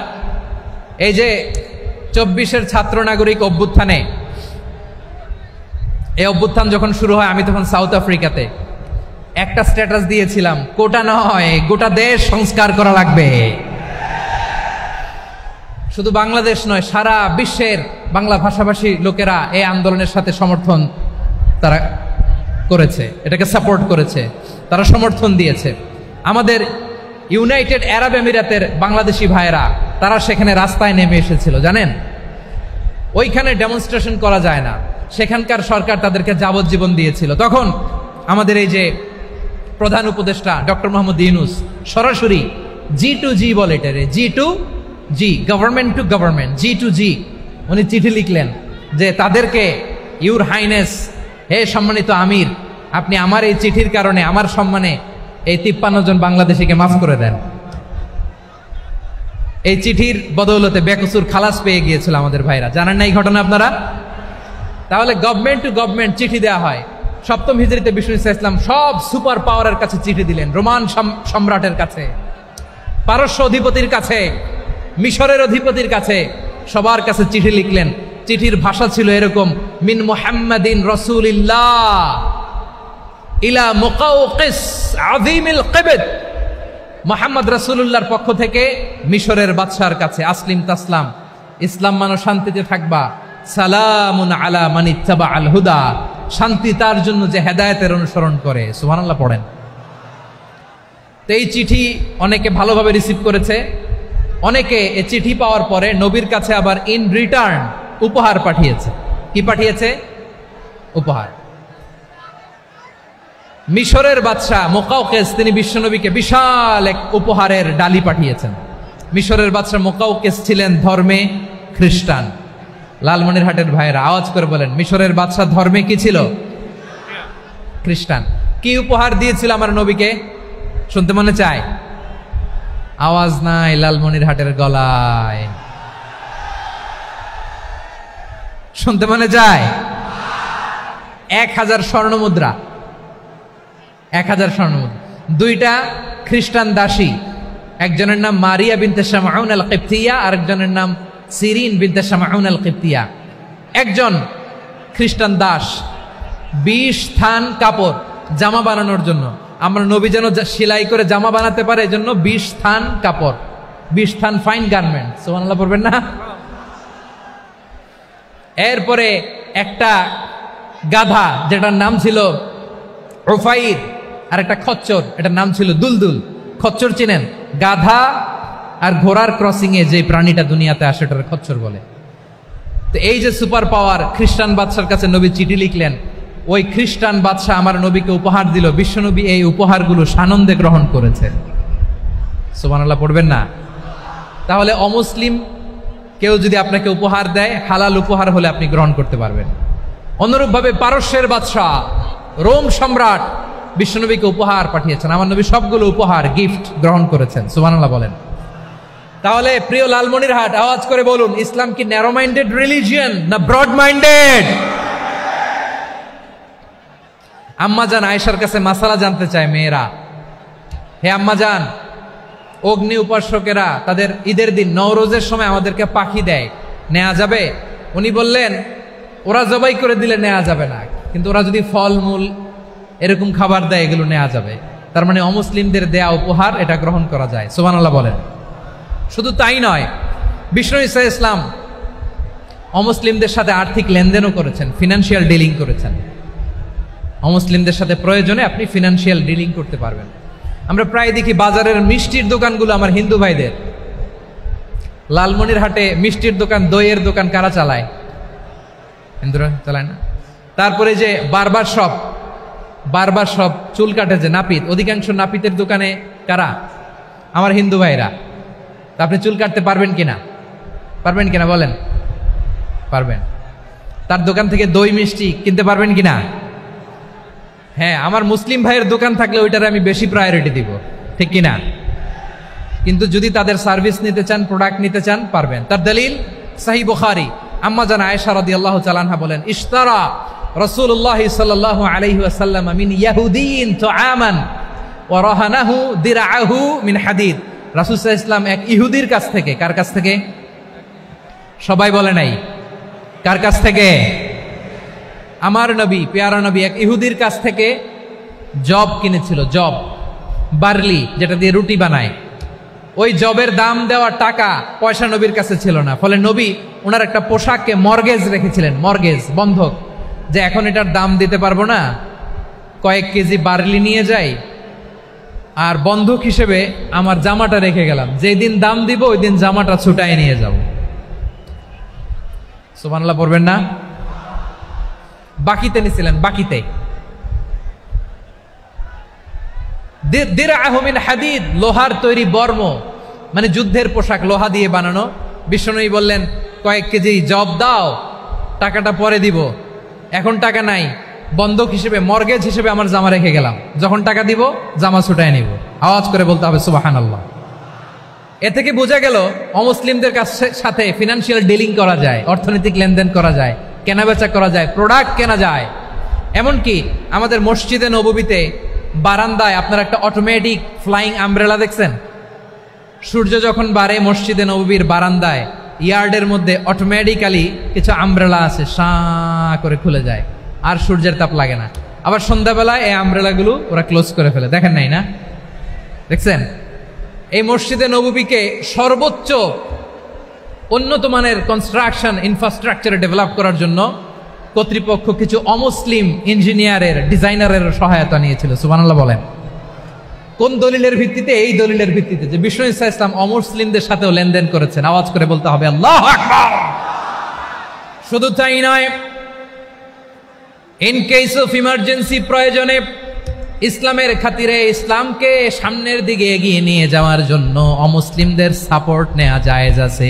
এই যে 24-এর ছাত্র নাগরিক অভ্যুত্থানে, এই অভ্যুত্থান যখন শুরু হয়, আমি তখন সাউথ আফ্রিকাতে, একটা স্ট্যাটাস দিয়েছিলাম, কোটা নয়, গোটা দেশ সংস্কার করা লাগবে। শুধু বাংলাদেশ নয়, সারা বিশ্বের বাংলা ভাষাভাষী লোকেরা এই আন্দোলনের সাথে সমর্থন তারা করেছে, এটাকে সাপোর্ট করেছে, তারা সমর্থন দিয়েছে। আমাদের ইউনাইটেড আরব আমিরাতের বাংলাদেশি ভাইয়েরা, তারা সেখানে রাস্তায় নেমে এসেছিল, জানেন? ওইখানে ডেমনস্ট্রেশন করা যায় না, সেখানকার সরকার তাদেরকে যাবজ্জীবন দিয়েছিল। তখন আমাদের এই যে প্রধান উপদেষ্টা ডক্টর মোহাম্মদ ইউনূস সরাসরি G2G বলে, এটারে G2G, government to government, G2G, উনি চিঠি লিখলেন যে তাদেরকে, ইউর হাইনেস, হে সম্মানিত আমির, আপনি আমার এই চিঠির কারণে আমার সম্মানে এই 53 জন বাংলাদেশিকে মাফ করে দেন। এই চিঠির বদৌলতে বেকসুর খালাস পেয়ে গিয়েছিল আমাদের ভাইরা। জানেন না এই ঘটনা আপনারা? তাহলে গভর্নমেন্ট টু গভর্নমেন্ট চিঠি দেওয়া হয়। 7ম হিজরিতে বিষ্ণু ইসলাম সব সুপার পাওয়ারের কাছে চিঠি দিলেন, রোমান সম্রাটের কাছে, পারস্য অধিপতির কাছে, মিশরের অধিপতির কাছে, সবার কাছে চিঠি লিখলেন। চিঠির ভাষা ছিল এরকম, মিন মুহাম্মাদিন রাসূলিল্লাহ ইলা মুকাওকিস আযীমিল কিবত, মুহাম্মদ রাসূলুল্লাহর পক্ষ থেকে মিশরের বাদশার কাছে, আসলিম তাসলাম, ইসলাম মানো, শান্তিতে থাকবা, সালামুন আলা মান ইত্তাবা আল হুদা, শান্তি তার জন্য যে হেদায়েতের অনুসরণ করে। সুবহানাল্লাহ পড়েন। তো এই চিঠি অনেকে ভালোভাবে রিসিভ করেছে, অনেকে এই চিঠি পাওয়ার পরে নবীর কাছে আবার ইন রিটার্ন উপহার পাঠিয়েছে। কি পাঠিয়েছে? উপহার। মিশরের বাদশাহ মুকাউকেস তিনি বিশ্বনবীকে বিশাল এক উপহারের ডালি পাঠিয়েছেন। মিশরের বাদশাহ মুকাউকেস ছিলেন ধর্মে খ্রিস্টান। লালমনিরহাটের ভাইয়েরা আওয়াজ করে বলেন, মিশরের বাদশাহ ধর্মে কি ছিল? খ্রিস্টান। কি উপহার দিয়েছিল আমার নবীকে? শুনতে মনে চায়? আওয়াজ নাই লালমনিরহাটের গলায়, শুনতে মনে যায়? 1000 স্বর্ণ মুদ্রা, 1000 স্বর্ণ মুদ্রা। 2টা খ্রিস্টান দাসী, একজনের নাম মারিয়া বিনতে শামাউন আল কিবতিয়া, আরেকজনের নাম সিরিন বিনতে শামাউন আল কিবতিয়া। একজন খ্রিস্টান দাস 20 থান কাপড় জামা বানানোর জন্য, আমরা নবী যেন সেলাই করে জামা বানাতে পারে এজন্য 20 থান কাপড়, 20 থান ফাইন গার্মেন্ট। সুবহানাল্লাহ পড়বেন না? এরপরে একটা গাধা যেটার নাম ছিল উফাইর, আর একটা খচ্চর, এটার নাম ছিল দুলদুল। খচ্চর চিনেন? গাধা আর ঘোড়ার ক্রসিং এ যে প্রাণীটা দুনিয়াতে আসে এটার খচ্চর বলে। তো এই যে সুপার পাওয়ার খ্রিস্টান বাদশার কাছে নবী চিঠি লিখলেন, ওই খ্রিস্টান বাদশা আমার নবীকে উপহার দিল। বিশ্বনবী এই উপহারগুলো সানন্দে গ্রহণ করেছে। সুবহানাল্লাহ পড়বেন না? তাহলে অমুসলিম কেউ যদি আপনাকে উপহার দেয়, হালাল উপহার হলে আপনি গ্রহণ করতে পারবেন। অনুরূপভাবে পারস্যের বাদশাহ রোম সম্রাট বিশ্বনবীকে উপহার পাঠিয়েছেন, আমার নবী সবগুলো উপহার গিফট গ্রহণ করেছেন। সুবহানাল্লাহ বলেন। তাহলে প্রিয় লালমনিরহাট আওয়াজ করে বলুন, ইসলাম কি ন্যারো মাইন্ডেড রিলিজিয়ন না ব্রড মাইন্ডেড? আম্মাজান আয়েশার কাছে মাসালা জানতে চায় মেয়েরা, হে আম্মাজান, অগ্নি উপাসকেরা তাদের ঈদের দিন নওরোজের সময় আমাদেরকে পাখি দেয়, নেওয়া যাবে? উনি বললেন, ওরা জবাই করে দিলে নেওয়া যাবে না, কিন্তু ওরা যদি ফলমূল এরকম খাবার দেয় এগুলো নেওয়া যাবে। তার মানে অমুসলিমদের দেয়া উপহার এটা গ্রহণ করা যায়। সুবহানাল্লাহ বলেন। শুধু তাই নয়, বিষ্ণু ঈসা ইসলাম অমুসলিমদের সাথে আর্থিক লেনদেনও করেছেন, ফিনান্সিয়াল ডিলিং করেছেন। অমুসলিমদের সাথে প্রয়োজনে আপনি ফিনান্সিয়াল ডিলিং করতে পারবেন। আমরা প্রায় দেখি বাজারের মিষ্টির দোকানগুলো আমার হিন্দু ভাইদের। লালমনিরহাটে মিষ্টির দোকান, দইয়ের দোকান কারা চালায়? হিন্দুরা চালায় না? তারপরে যে বারবার শপ, চুল কাটে যে নাপিত, অধিকাংশ নাপিতের দোকানে কারা? আমার হিন্দু ভাইরা। তা আপনি চুল কাটতে পারবেন কিনা? পারবেন কিনা বলেন? পারবেন। তার দোকান থেকে দই মিষ্টি কিনতে পারবেন কিনা? হ্যাঁ, আমার মুসলিম ভাইয়ের দোকান থাকলে ওইটারে আমি বেশি প্রায়োরিটি দিব, ঠিক কিনা? কিন্তু যদি তাদের সার্ভিস নিতে চান, প্রোডাক্ট নিতে চান, পারবেন। তার দলিল সহিহ বুখারী, আম্মা জান আয়েশা রাদিয়াল্লাহু তাআলা আনহা বলেন, ইশতারা রাসূলুল্লাহ সাল্লাল্লাহু আলাইহি ওয়াসাল্লাম মিন ইয়াহুদিয়িন তুআমান ওয়া রাহানাহু দিরআহু মিন হাদিদ। রাসূল সাল্লাল্লাহু আলাইহি ওয়াসাল্লাম এক ইহুদির কাছ থেকে, কার কাছ থেকে? সবাই বলে নাই কার কাছ থেকে? আমার নবী, পেয়ারা নবী এক ইহুদির কাছ থেকে জব কিনেছিল। জব, বার্লি, যেটা দিয়ে রুটি বানায়। ওই জবের দাম দেওয়া টাকা পয়সা নবীর কাছে ছিল না, ফলে নবী ওনার একটা পোশাককে মর্গেজ রেখেছিলেন, মর্গেজ, বন্ধক, যে এখন এটার দাম দিতে পারবো না, কয়েক কেজি বার্লি নিয়ে যাই আর বন্ধক হিসেবে আমার জামাটা রেখে গেলাম, যেদিন দাম দিব ওই দিন জামাটা ছুটায় নিয়ে যাব। সুবহানাল্লাহ পড়বেন না? বাকিতে নিছিলেন, বাকিতে। দিরআহু মিন হাদিদ, লোহার তৈরি বর্ম, মানে যুদ্ধের পোশাক, লোহা দিয়ে বানানো। বিষ্ণুনবী বললেন, কয়েক কেজি জব দাও, টাকাটা পরে দিব, এখন টাকা নাই, বন্ধক হিসেবে, মর্গেজ হিসেবে আমার জামা রেখে গেলাম, যখন টাকা দিব জামা ছুটায় নিব। আওয়াজ করে বলতে হবে সুবহানাল্লাহ। এ থেকে বোঝা গেল অমুসলিমদের সাথে ফিনান্সিয়াল ডিলিং করা যায়, অর্থনৈতিক লেনদেন করা যায়, কেনাবেচা করা যায়, প্রোডাক্ট কেনা যায়। এমনকি আমাদের মসজিদে নববীতে বারান্দায় আপনার একটা অটোমেটিক ফ্লাইং আমব্রেলা দেখছেন? সূর্য যখন বাড়ে মসজিদে নববীর বারান্দায় ইয়ার্ডের মধ্যে অটোমেটিক্যালি কিছু আমব্রেলা আছে, সাঁ করে খুলে যায়, আর সূর্যের তাপ লাগে না। আবার সন্ধ্যাবেলায় এই আমব্রেলাগুলো ওরা ক্লোজ করে ফেলে, দেখেন নাই না? দেখছেন? এই মসজিদে নববীকে সর্বোচ্চ উন্নত মানের কনস্ট্রাকশন ইনফ্রাস্ট্রাকচার ডেভেলপ করার জন্য কর্তৃপক্ষ কিছু অমুসলিম ইঞ্জিনিয়ারের ডিজাইনারের সহায়তা নিয়েছিল। সুবহানাল্লাহ বলেন। কোন দলিলের ভিত্তিতে? এই দলিলের ভিত্তিতে যে বিষ্ণু ঈসা ইসলাম অমুসলিমদের সাথেও লেনদেন করেছেন। আওয়াজ করে বলতে হবে আল্লাহু আকবার। শুধু তাই নয়, ইন কেস অফ ইমার্জেন্সি, প্রয়োজনে ইসলামের খাতিরে ইসলামকে সামনের দিকে এগিয়ে নিয়ে যাওয়ার জন্য অমুসলিমদের সাপোর্ট নেওয়া জায়েজ আছে।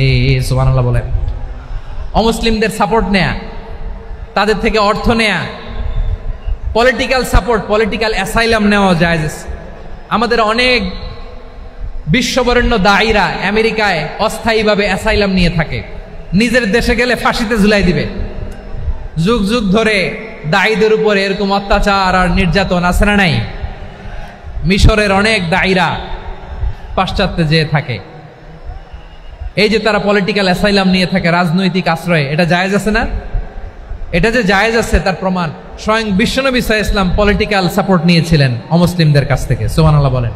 সুবহানাল্লাহ বলেন। অমুসলিমদের সাপোর্ট নেয়া, তাদের থেকে অর্থ নেয়া, পলিটিক্যাল সাপোর্ট, পলিটিক্যাল অ্যাসাইলাম নেওয়া জায়েজ আছে। আমাদের অনেক বিশ্ববরেণ্য দায়ীরা আমেরিকায় অস্থায়ীভাবে অ্যাসাইলাম নিয়ে থাকে, নিজের দেশে গেলে ফাঁসিতে ঝুলাই দিবে। যুগ যুগ ধরে দায়ীদের উপরে এরকম অত্যাচার আর নির্যাতন আছে না নাই? মিশরের অনেক দায়ীরা পাশ্চাত্যে যেয়ে থাকে। এই যে তারা পলিটিক্যাল অ্যাসাইলাম নিয়ে থাকে, রাজনৈতিক আশ্রয়, এটা জায়েজ আছে না? এটা যে জায়েজ আছে তার প্রমাণ স্বয়ং বিশ্বনবী সাল্লাল্লাহু আলাইহি ওয়াসাল্লাম পলিটিক্যাল সাপোর্ট নিয়েছিলেন অমুসলিমদের কাছ থেকে। সুবহানাল্লাহ বলেন।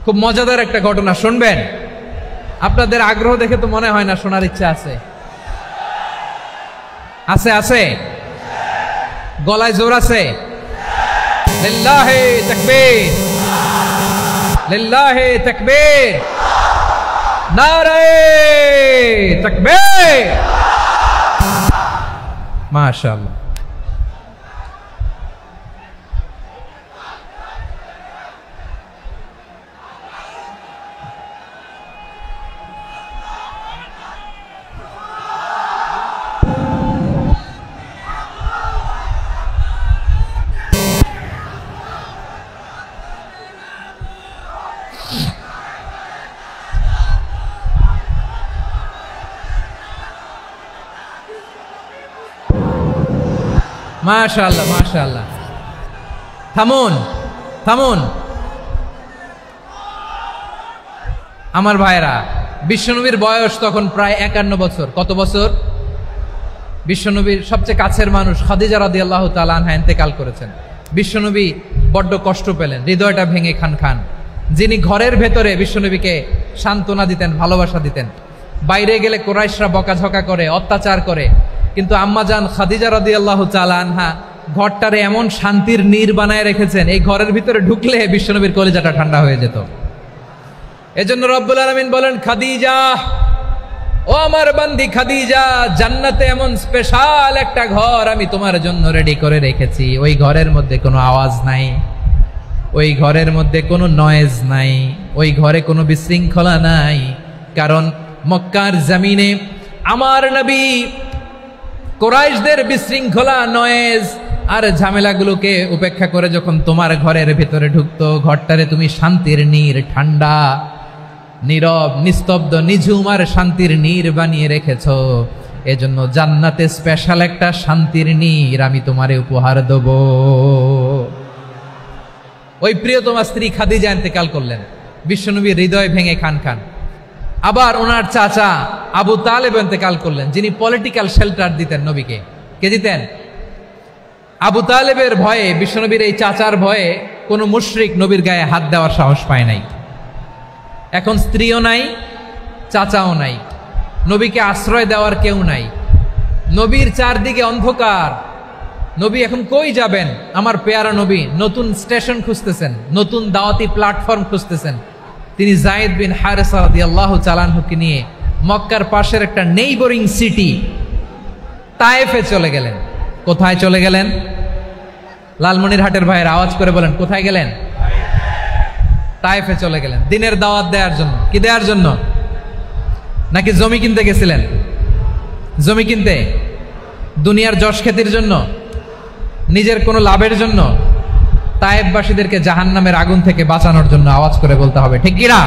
খুব মজাদার একটা ঘটনা, শুনবেন? আপনাদের আগ্রহ দেখে তো মনে হয় না শোনার ইচ্ছা আছে। আছে আছে, গলায় জোর আছে। লিল্লাহি তাকবীর, লিল্লাহি তাকবীর, নারে তাকবীর। মাশাআল্লাহ। মাশাআল্লাহ মাশাআল্লাহ। থামুন থামুন আমার ভাইরা। বিশ্বনবীর বয়স তখন প্রায় 51 বছর। কত বছর? বিশ্বনবীর সবচেয়ে কাছের মানুষ খাদিজা রাদিয়াল্লাহু তাআলা আনহা ইন্তেকাল করেছেন। বিশ্বনবী বড্ড কষ্ট পেলেন, হৃদয়টা ভেঙে খান খান। যিনি ঘরের ভেতরে বিশ্বনবীকে সান্ত্বনা দিতেন, ভালোবাসা দিতেন, বাইরে গেলে কুরাইশরা বকাঝকা করে, অত্যাচার করে, কিন্তু আম্মাজান খাদিজা রাদিয়াল্লাহু তাআলা আনহা ঘরটারে এমন শান্তির নীড় বানায় রেখেছেন, এই ঘরের ভিতরে ঢুকলে বিশ্বনবীর কলিজাটা ঠান্ডা হয়ে যেত। এজন্য রব্বুল আলামিন বলেন, খাদিজা, ও আমার বান্দি খাদিজা, জান্নাতে এমন স্পেশাল একটা ঘর আমি তোমার জন্য রেডি করে রেখেছি। ওই ঘরের মধ্যে কোনো আওয়াজ নাই, ওই ঘরের মধ্যে কোনো নয়েজ নাই, ওই ঘরে কোনো বিশৃঙ্খলা নাই। কারণ মক্কার জমিনে আমার নবী কুরাইশদের বিশৃঙ্খলা, নয়েজ আর ঝামেলাগুলোকে উপেক্ষা করে যখন তোমার ঘরের ভিতরে ঢুকতো, ঘরটারে তুমি শান্তির নীড়, ঠান্ডা, নীরব, নিস্তব্ধ, নিঝুম আর শান্তির নীড় বানিয়ে রেখেছ। এজন্য জান্নাতে স্পেশাল একটা শান্তির নীড় আমি তোমারে উপহার দেব। ওই প্রিয়তমা স্ত্রী খাদিজা ইন্তেকাল করলেন, বিশ্বনবীর হৃদয় ভেঙে খান খান। আবার ওনার চাচা আবু তালেব ইন্তেকাল করলেন, যিনি পলিটিক্যাল শেল্টার দিতেন নবীকে। কে দিতেন? আবু তালেবের ভয়ে, বিশ্বনবীর এই চাচার ভয়ে কোনো মুশরিক নবীর গায়ে হাত দেওয়ার সাহস পায় নাই। এখন স্ত্রীও নাই, চাচাও নাই, নবীকে আশ্রয় দেওয়ার কেউ নাই। নবীর চারদিকে অন্ধকার। নবী এখন কই যাবেন? আমার পেয়ারা নবী নতুন স্টেশন খুঁজতেছেন, নতুন দাওয়াতি প্ল্যাটফর্ম খুঁজতেছেন। তিনি যায়েদ বিন হারেসা রাদিয়াল্লাহু তাআলা আনহুকে নিয়ে মক্কার পাশের একটা নেইবরিং সিটি তায়েফে চলে গেলেন। কোথায় চলে গেলেন? লালমনিরহাটের ভাইয়ের আওয়াজ করে বলেন, কোথায় গেলেন? তায়েফে চলে গেলেন দিনের দাওয়াত দেওয়ার জন্য। কি দেওয়ার জন্য? নাকি জমি কিনতে গেছিলেন? জমি কিনতে? দুনিয়ার যশ খ্যাতির জন্য? নিজের কোনো লাভের জন্য? তায়েফবাসীদেরকে জাহান্নামের আগুন থেকে বাঁচানোর জন্য। আওয়াজ করে বলতে হবে ঠিক কিনা?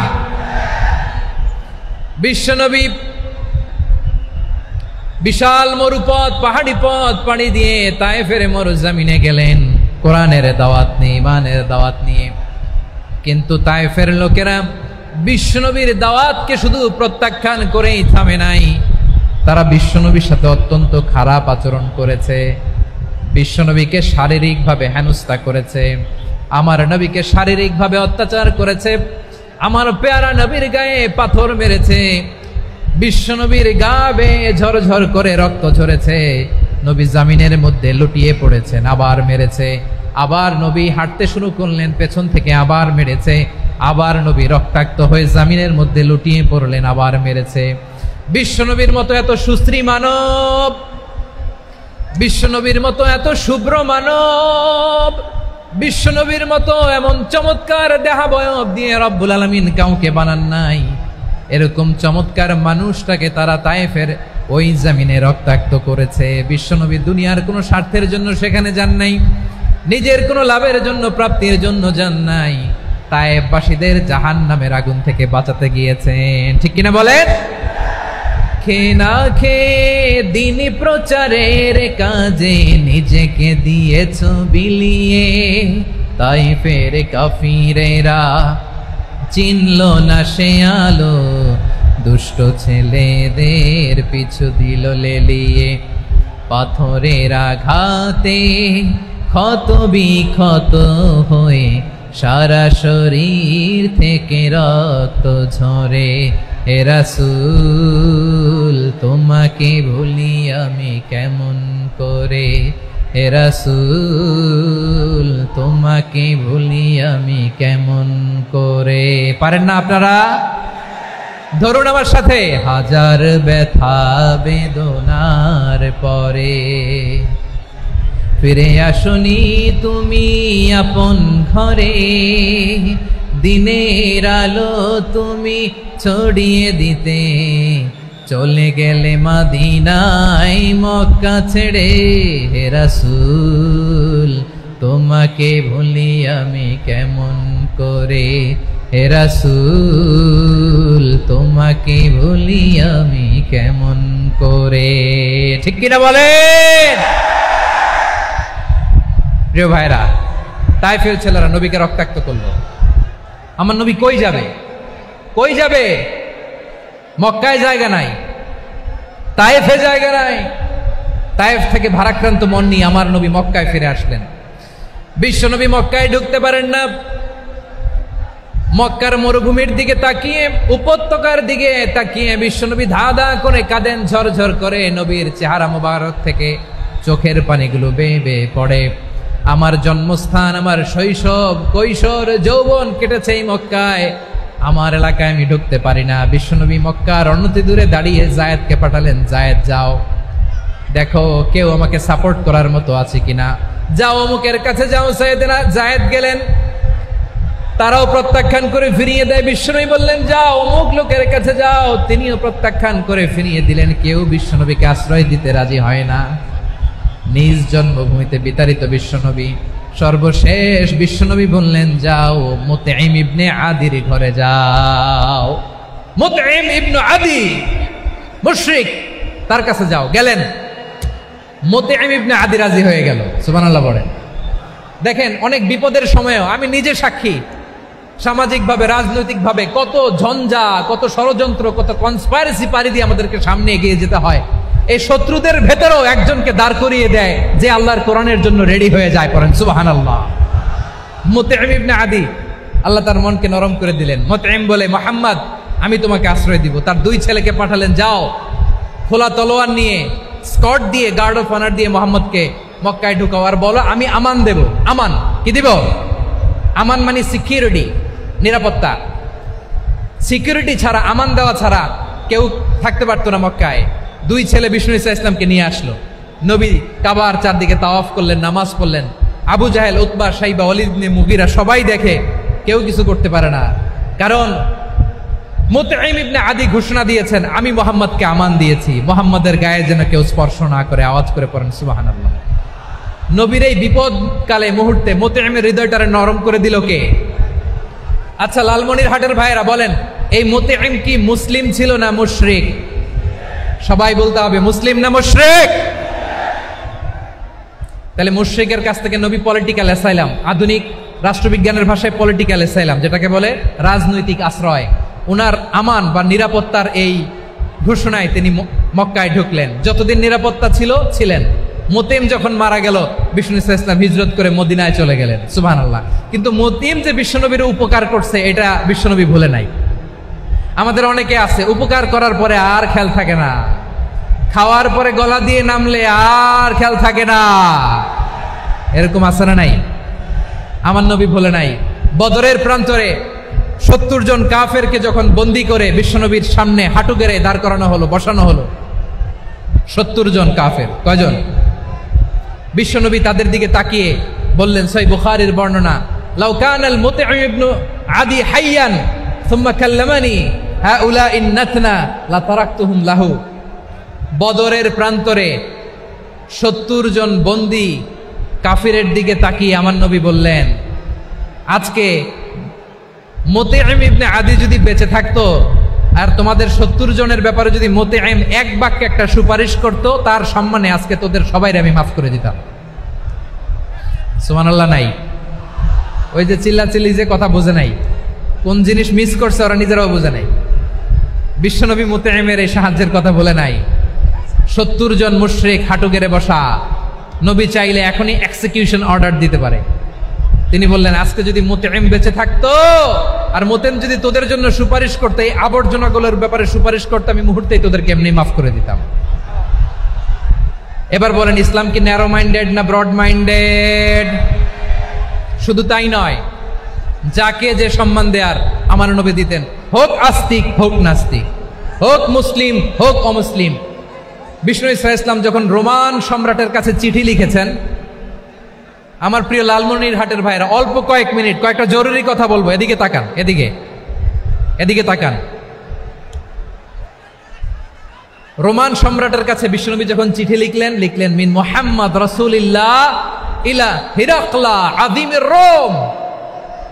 বিশ্বনবী বিশাল মরুপথ, পাহাড়ি পথ পাড়ি দিয়ে তায়েফের মরুজমিনে গেলেন কোরআনের দাওয়াত নিয়ে, ইমানের দাওয়াত নিয়ে। কিন্তু তায়েফের লোকেরা বিশ্বনবীর দাওয়াতকে শুধু প্রত্যাখ্যান করেই থামে নাই, তারা বিশ্বনবীর সাথে অত্যন্ত খারাপ আচরণ করেছে। বিশ্বনবীকে শারীরিকভাবে হেনস্থা করেছে, আমার নবীকে শারীরিকভাবে অত্যাচার করেছে, আমার পেয়ারা নবীর গায়ে পাথর মেরেছে। বিশ্বনবীর গা বেয়ে ঝরঝর করে রক্ত ঝরেছে, নবী জামিনের মধ্যে লুটিয়ে পড়েছেন, আবার মেরেছে, আবার নবী হাঁটতে শুরু করলেন, পেছন থেকে আবার মেরেছে, আবার নবী রক্তাক্ত হয়ে জামিনের মধ্যে লুটিয়ে পড়লেন, আবার মেরেছে। বিশ্বনবীর মতো এত সুশ্রী মানব, বিশ্বনবীর মতো এত শুভ্র মানব, বিশ্বনবীর মতো এমন চমৎকার দেহাবয়ব দিয়ে রব্বুল আলামিন কাউকে বানান নাই। এরকম চমৎকার মানুষটাকে তারা তায়েফের ওই জমিনে রক্তাক্ত করেছে। বিশ্বনবী দুনিয়ার কোনো স্বার্থের জন্য সেখানে যান নাই, নিজের কোনো লাভের জন্য, প্রাপ্তির জন্য যান নাই, তায়েফবাসীদের জাহান্নামের আগুন থেকে বাঁচাতে গিয়েছেন। ঠিক কিনা বলেন? খেয়ে না খেয়ে দিন প্রচারের কাজে নিজেকে দিয়েছ বিলিয়ে, তায়েফের কাফিরেরা চিনল না সে আলো, দুষ্ট ছেলেদের পিছু দিল লেলিয়ে, পাথরের আঘাতে ক্ষত বিক্ষত হয়ে সারা শরীর থেকে রক্ত ঝরে। হে রাসূল তোমাকে ভুলি আমি কেমন করে, হে রাসূল তোমাকে ভুলি আমি কেমন করে। পারেন না আপনারা? ধরুন আমার সাথে। হাজার ব্যথা বেদনার পরে ফিরে আসনি তুমি আপন ঘরে, দিনের আলো তুমি ছড়িয়ে দিতে, চলে গেলে মদিনায় মক্কা ছেড়ে। হে রাসূল তোমাকে ভুলি আমি কেমন করে, হে রাসূল তোমাকে ভুলি আমি কেমন করে। ঠিক কিনা বলেন? প্রিয় ভাইরা, তায়েফের ছেলেরা নবীকে রক্তাক্ত করলো। আমার নবী কই যাবে? কই যাবে? মক্কায় জায়গা নাই, তায়েফে জায়গা নাই। তায়েফ থেকে ভারাক্রান্ত মন নিয়ে আমার নবী মক্কায় ফিরে আসলেন। বিশ্ব নবী মক্কায় ঢুকতে পারেন না। মক্কার মরুভূমির দিকে তাকিয়ে, উপত্যকার দিকে তাকিয়ে বিশ্বনবী ধা ধা করে কাঁদেন, ঝরঝর করে। নবীর চেহারা মোবারক থেকে চোখের পানিগুলো বেয়ে বেয়ে পড়ে। আমার জন্মস্থান, আমার শৈশব, কৈশোর, যৌবন কেটেছে এই মক্কায়, আমার এলাকায় আমি ঢুকতে পারি না। বিশ্বনবী মক্কার অনতি দূরে দাঁড়িয়ে জায়েদকে পাঠালেন, জায়েদ যাও দেখো কেউ আমাকে সাপোর্ট করার মতো আছে কিনা, যাও অমুকের কাছে যাও। জায়েদ গেলেন, তারাও প্রত্যাখ্যান করে ফিরিয়ে দেয়। বিশ্বনবী বললেন যাও অমুক লোকের কাছে যাও, তিনিও প্রত্যাখ্যান করে ফিরিয়ে দিলেন। কেউ বিশ্বনবীকে আশ্রয় দিতে রাজি হয় না। নিজ জন্মভূমিতে বিতাড়িত বিশ্বনবী, সর্বশেষ বিশ্বনবী বললেন যাও মুতঈম ইবনে আদির ঘরে যাও। মুতঈম ইবনে আদি মুশরিক, তার কাছে যাও। গেলেন, মুতঈম ইবনে আদি রাজি হয়ে গেল। সুবহানাল্লাহ বলেন। দেখেন অনেক বিপদের সময়ও আমি নিজে সাক্ষী, সামাজিকভাবে রাজনৈতিকভাবে কত ঝঞ্ঝা, কত ষড়যন্ত্র, কত কনস্পাইরেসি পাড়ি দিয়ে আমাদেরকে সামনে এগিয়ে যেতে হয়। এই শত্রুদের ভেতরেও একজনকে দাঁড় করিয়ে দেয় যে আল্লাহর কোরআনের জন্য রেডি হয়ে যায়। পড়েন সুবহানাল্লাহ। মুতঈম ইবনে আদি, আল্লাহ তার মনকে নরম করে দিলেন। মুতঈম বলে মুহাম্মদ আমি তোমাকে আশ্রয় দিব। তার দুই ছেলেকে পাঠালেন, যাও খোলা তলোয়ার নিয়ে, স্কট দিয়ে, গার্ড অফ অনার দিয়ে মুহাম্মদকে মক্কায় ঢুকাও, আর বলো আমি আমান দেব। আমান কি দিব? আমান মানে সিকিউরিটি, নিরাপত্তা। সিকিউরিটি ছাড়া, আমান দেওয়া ছাড়া কেউ থাকতে পারতো না মক্কায়। দুই ছেলে বিষ্ণু ইসা ইসলামকে নিয়ে আসলো। নবী কাবার চারদিকে তাওয়াফ করলেন, নামাজ পড়লেন। আবু জাহেল, উতবা, শাইবা, ওয়ালিদ ইবনে মুগীরা সবাই দেখে, কেউ কিছু করতে পারে না। কারণ মুতঈম ইবনে আদি ঘোষণা দিয়েছেন আমি মুহাম্মদকে আমান দিয়েছি, মুহাম্মদের গায়ে যেন কেউ স্পর্শ না করে। আওয়াজ করে পড়েন সুবহানাল্লাহ। নবীর এই বিপদকালে মুহূর্তে মুতঈমের হৃদয়টারে নরম করে দিল কে? আচ্ছা লালমনির হাটের ভাইয়েরা বলেন, এই মুতঈম কি মুসলিম ছিল না মুশরিক? সবাই বলতে হবে মুসলিম না মুশরিক? তাহলে মুশরিকের কাছ থেকে নবী পলিটিক্যাল অ্যাসাইলাম, আধুনিক রাষ্ট্রবিজ্ঞানের ভাষায় পলিটিক্যাল অ্যাসাইলাম, যেটাকে বলে রাজনৈতিক আশ্রয়, উনার আমান বা নিরাপত্তার এই ঘোষণায় তিনি মক্কায় ঢুকলেন। যতদিন নিরাপত্তা ছিল ছিলেন। মুতঈম যখন মারা গেল, বিষ্ণু ইসলাম হিজরত করে মদিনায় চলে গেলেন। সুবহানাল্লাহ। কিন্তু মুতঈম যে বিশ্বনবীর উপকার করছে এটা বিশ্বনবী ভুলে নাই। আমাদের অনেকে আছে উপকার করার পরে আর খেয়াল থাকে না, খাওয়ার পরে গলা দিয়ে নামলে আর খেয়াল থাকে না। এরকম আছে না নাই? আমার নবী বলে নাই, বদরের প্রান্তরে 70 জন কাফেরকে যখন বন্দী করে বিশ্বনবীর সামনে হাঁটু গেড়ে দাঁড় করানো হলো, বসানো হলো, 70 জন কাফের। কয়জন? বিশ্বনবী তাদের দিকে তাকিয়ে বললেন, সহিহ বুখারীর বর্ণনা, লাউ কানাল মুতঈম ইবনে আদি হাইয়ান সুম্মা কাল্লামানি হাউলাইন নাতনা লা তারাকতুহুম লাহু। বদরের প্রান্তরে 70 জন বন্দী কাফিরের দিকে তাকিয়ে আমার নবী বললেন, আজকে মুতঈম ইবনে আদি যদি বেঁচে থাকতো আর তোমাদের 70 জনের ব্যাপারে যদি মুতঈম এক বাক্যে একটা সুপারিশ করত, তার সম্মানে আজকে তোদের সবাইকে আমি মাফ করে দিতাম। সুবহানাল্লাহ নাই? ওই যে চিল্লাচিল্লি যে কথা বোঝে নাই, কোন জিনিস মিস করছে ওরা নিজেরাও বোঝে নাই। বিশ্বনবী মুতঈমের এই সাহায্যের কথা বলে নাই। 70 জন মুশরিক হাঁটু গেড়ে বসা, নবী চাইলে এখনই এক্সিকিউশন অর্ডার দিতে পারে। তিনি বললেন, আজকে যদি মুতঈম বেঁচে থাকতো আর মুতঈম যদি তোদের জন্য সুপারিশ করতে, এই আবর্জনাগুলোর ব্যাপারে সুপারিশ করতে, আমি মুহূর্তেই তোদেরকে এমনি মাফ করে দিতাম। এবার বলেন, ইসলাম কি ন্যারো মাইন্ডেড না ব্রড মাইন্ডেড? শুধু তাই নয়, যাকে যে সম্মান দেয়ার আমার নবী দিতেন, হোক আস্তিক হোক নাস্তিক, হোক মুসলিম হোক অমুসলিম। বিষ্ণু ইসলাম যখন রোমান সম্রাটের কাছে চিঠি লিখেছেন, আমার প্রিয় লালমনিরহাটের ভাইরা, অল্প কয়েক মিনিট কয়েকটা জরুরি কথা বলবো, এদিকে তাকান, এদিকে তাকান। রোমান সম্রাটের কাছে বিশ্বনবী যখন চিঠি লিখলেন মিন মুহাম্মদ রাসূলিল্লাহ ইলা হিরাকলা আযীমির রোম।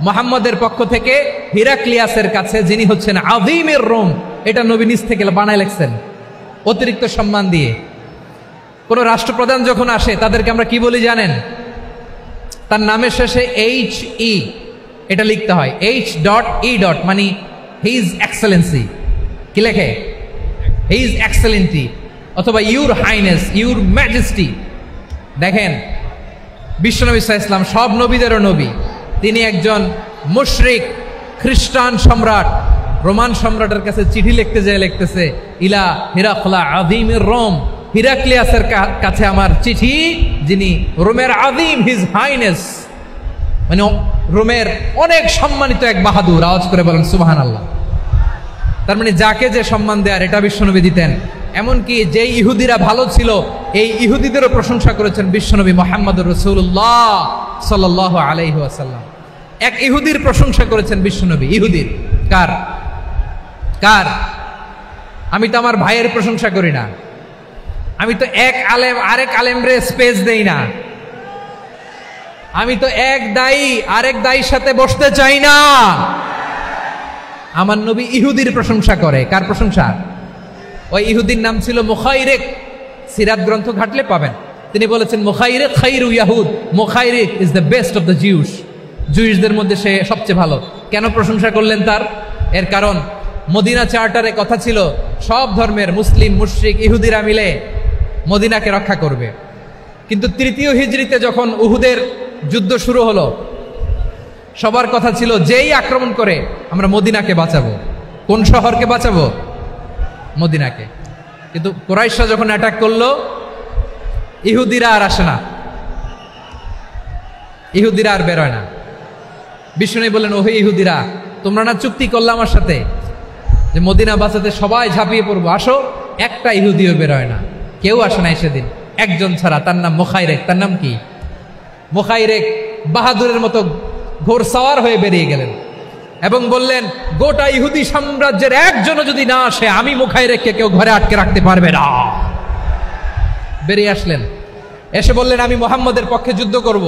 মুহাম্মদের পক্ষ থেকে হিরাক্লিয়াসের কাছে, যিনি হচ্ছেন আযীমির রোম। এটা নবী নিজ থেকে বানায় লিখছেন অতিরিক্ত সম্মান দিয়ে। কোন রাষ্ট্রপ্রধান যখন আসে তাদেরকে আমরা কি বলি জানেন? তার নামের শেষে HE এটা লিখতে হয়, H.E. মানে হিজ এক্সেলেন্সি। কি লেখে? হিজ এক্সেলেন্টি, অথবা ইউর হাইনেস, ইউর ম্যাজেস্টি। দেখেন, বিশ্বনবী সাল্লাল্লাহু আলাইহি ওয়াসাল্লাম সব নবীদেরও নবী, তিনি একজন মুশরিক খ্রিস্টান সম্রাট রোমান সম্রাটের কাছে চিঠি লিখতে যায়, লিখতেছে ইলা হিরাকলা আযীমির রোম, হিরাক্লিয়াসের কাছে আমার চিঠি, যিনি রোমের আযীম, হিজ হাইনেস, মানে রোমের অনেক সম্মানিত এক বাহাদুর। আওয়াজ করে বলেন সুবহানাল্লাহ। তার মানে যাকে যে সম্মান দেয়ার এটা বিশ্বনবী দিতেন। এমনকি যে ইহুদিরা ভালো ছিল, এই ইহুদিদেরও প্রশংসা করেছেন বিশ্বনবী মুহাম্মদুর রাসূলুল্লাহ সাল্লাল্লাহু আলাইহি ওয়াসাল্লাম। এক ইহুদির প্রশংসা করেছেন বিশ্বনবী। ইহুদির কার? আমি তো আমার ভাইয়ের প্রশংসা করি না, আমি তো এক আলেম আরেক আলেমরে স্পেস দেই না, আমি তো এক দায়ী আরেক দায়ীর সাথে বসতে চাই না। আমার নবী ইহুদির প্রশংসা করে। কার প্রশংসা? ওই ইহুদির নাম ছিল মুখাইরিক। সিরাত গ্রন্থ ঘাটলে পাবেন। তিনি বলেছেন, মুখাইরিক খাইরু ইয়াহুদ, Mukhayriq is the best of the Jews. জুইশদের মধ্যে সে সবচেয়ে ভালো। কেন প্রশংসা করলেন তার? এর কারণ মদিনা চার্টারে কথা ছিল সব ধর্মের মুসলিম, মুশরিক, ইহুদিরা মিলে মদিনাকে রক্ষা করবে। কিন্তু 3য় হিজরিতে যখন উহুদের যুদ্ধ শুরু হলো, সবার কথা ছিল যেই আক্রমণ করে আমরা মদিনাকে বাঁচাবো। কোন শহরকে বাঁচাবো? মদিনাকে। কিন্তু কুরাইশরা যখন অ্যাটাক করলো, ইহুদিরা আর আসে না, ইহুদিরা আর বেরোয় না। বিষ্ণু বললেন, ওহে ইহুদিরা, তোমরা না চুক্তি করলে আমার সাথে যে মদিনা বাঁচাতে সবাই ঝাঁপিয়ে পড়বো, আসো। একটা ইহুদিও বেরোয় না, কেউ আসে নাই সেদিন, একজন ছাড়া। তার নাম মুখাইরেক। তার নাম কি? মুখাইরেক বাহাদুরের মতো ঘোড়সাওয়ার হয়ে বেরিয়ে গেলেন এবং বললেন, গোটা ইহুদি সাম্রাজ্যের একজনও যদি না আসে, আমি মুখাইরেককে কেউ ঘরে আটকে রাখতে পারবে না। বেরিয়ে আসলেন, এসে বললেন, আমি মুহাম্মদের পক্ষে যুদ্ধ করব।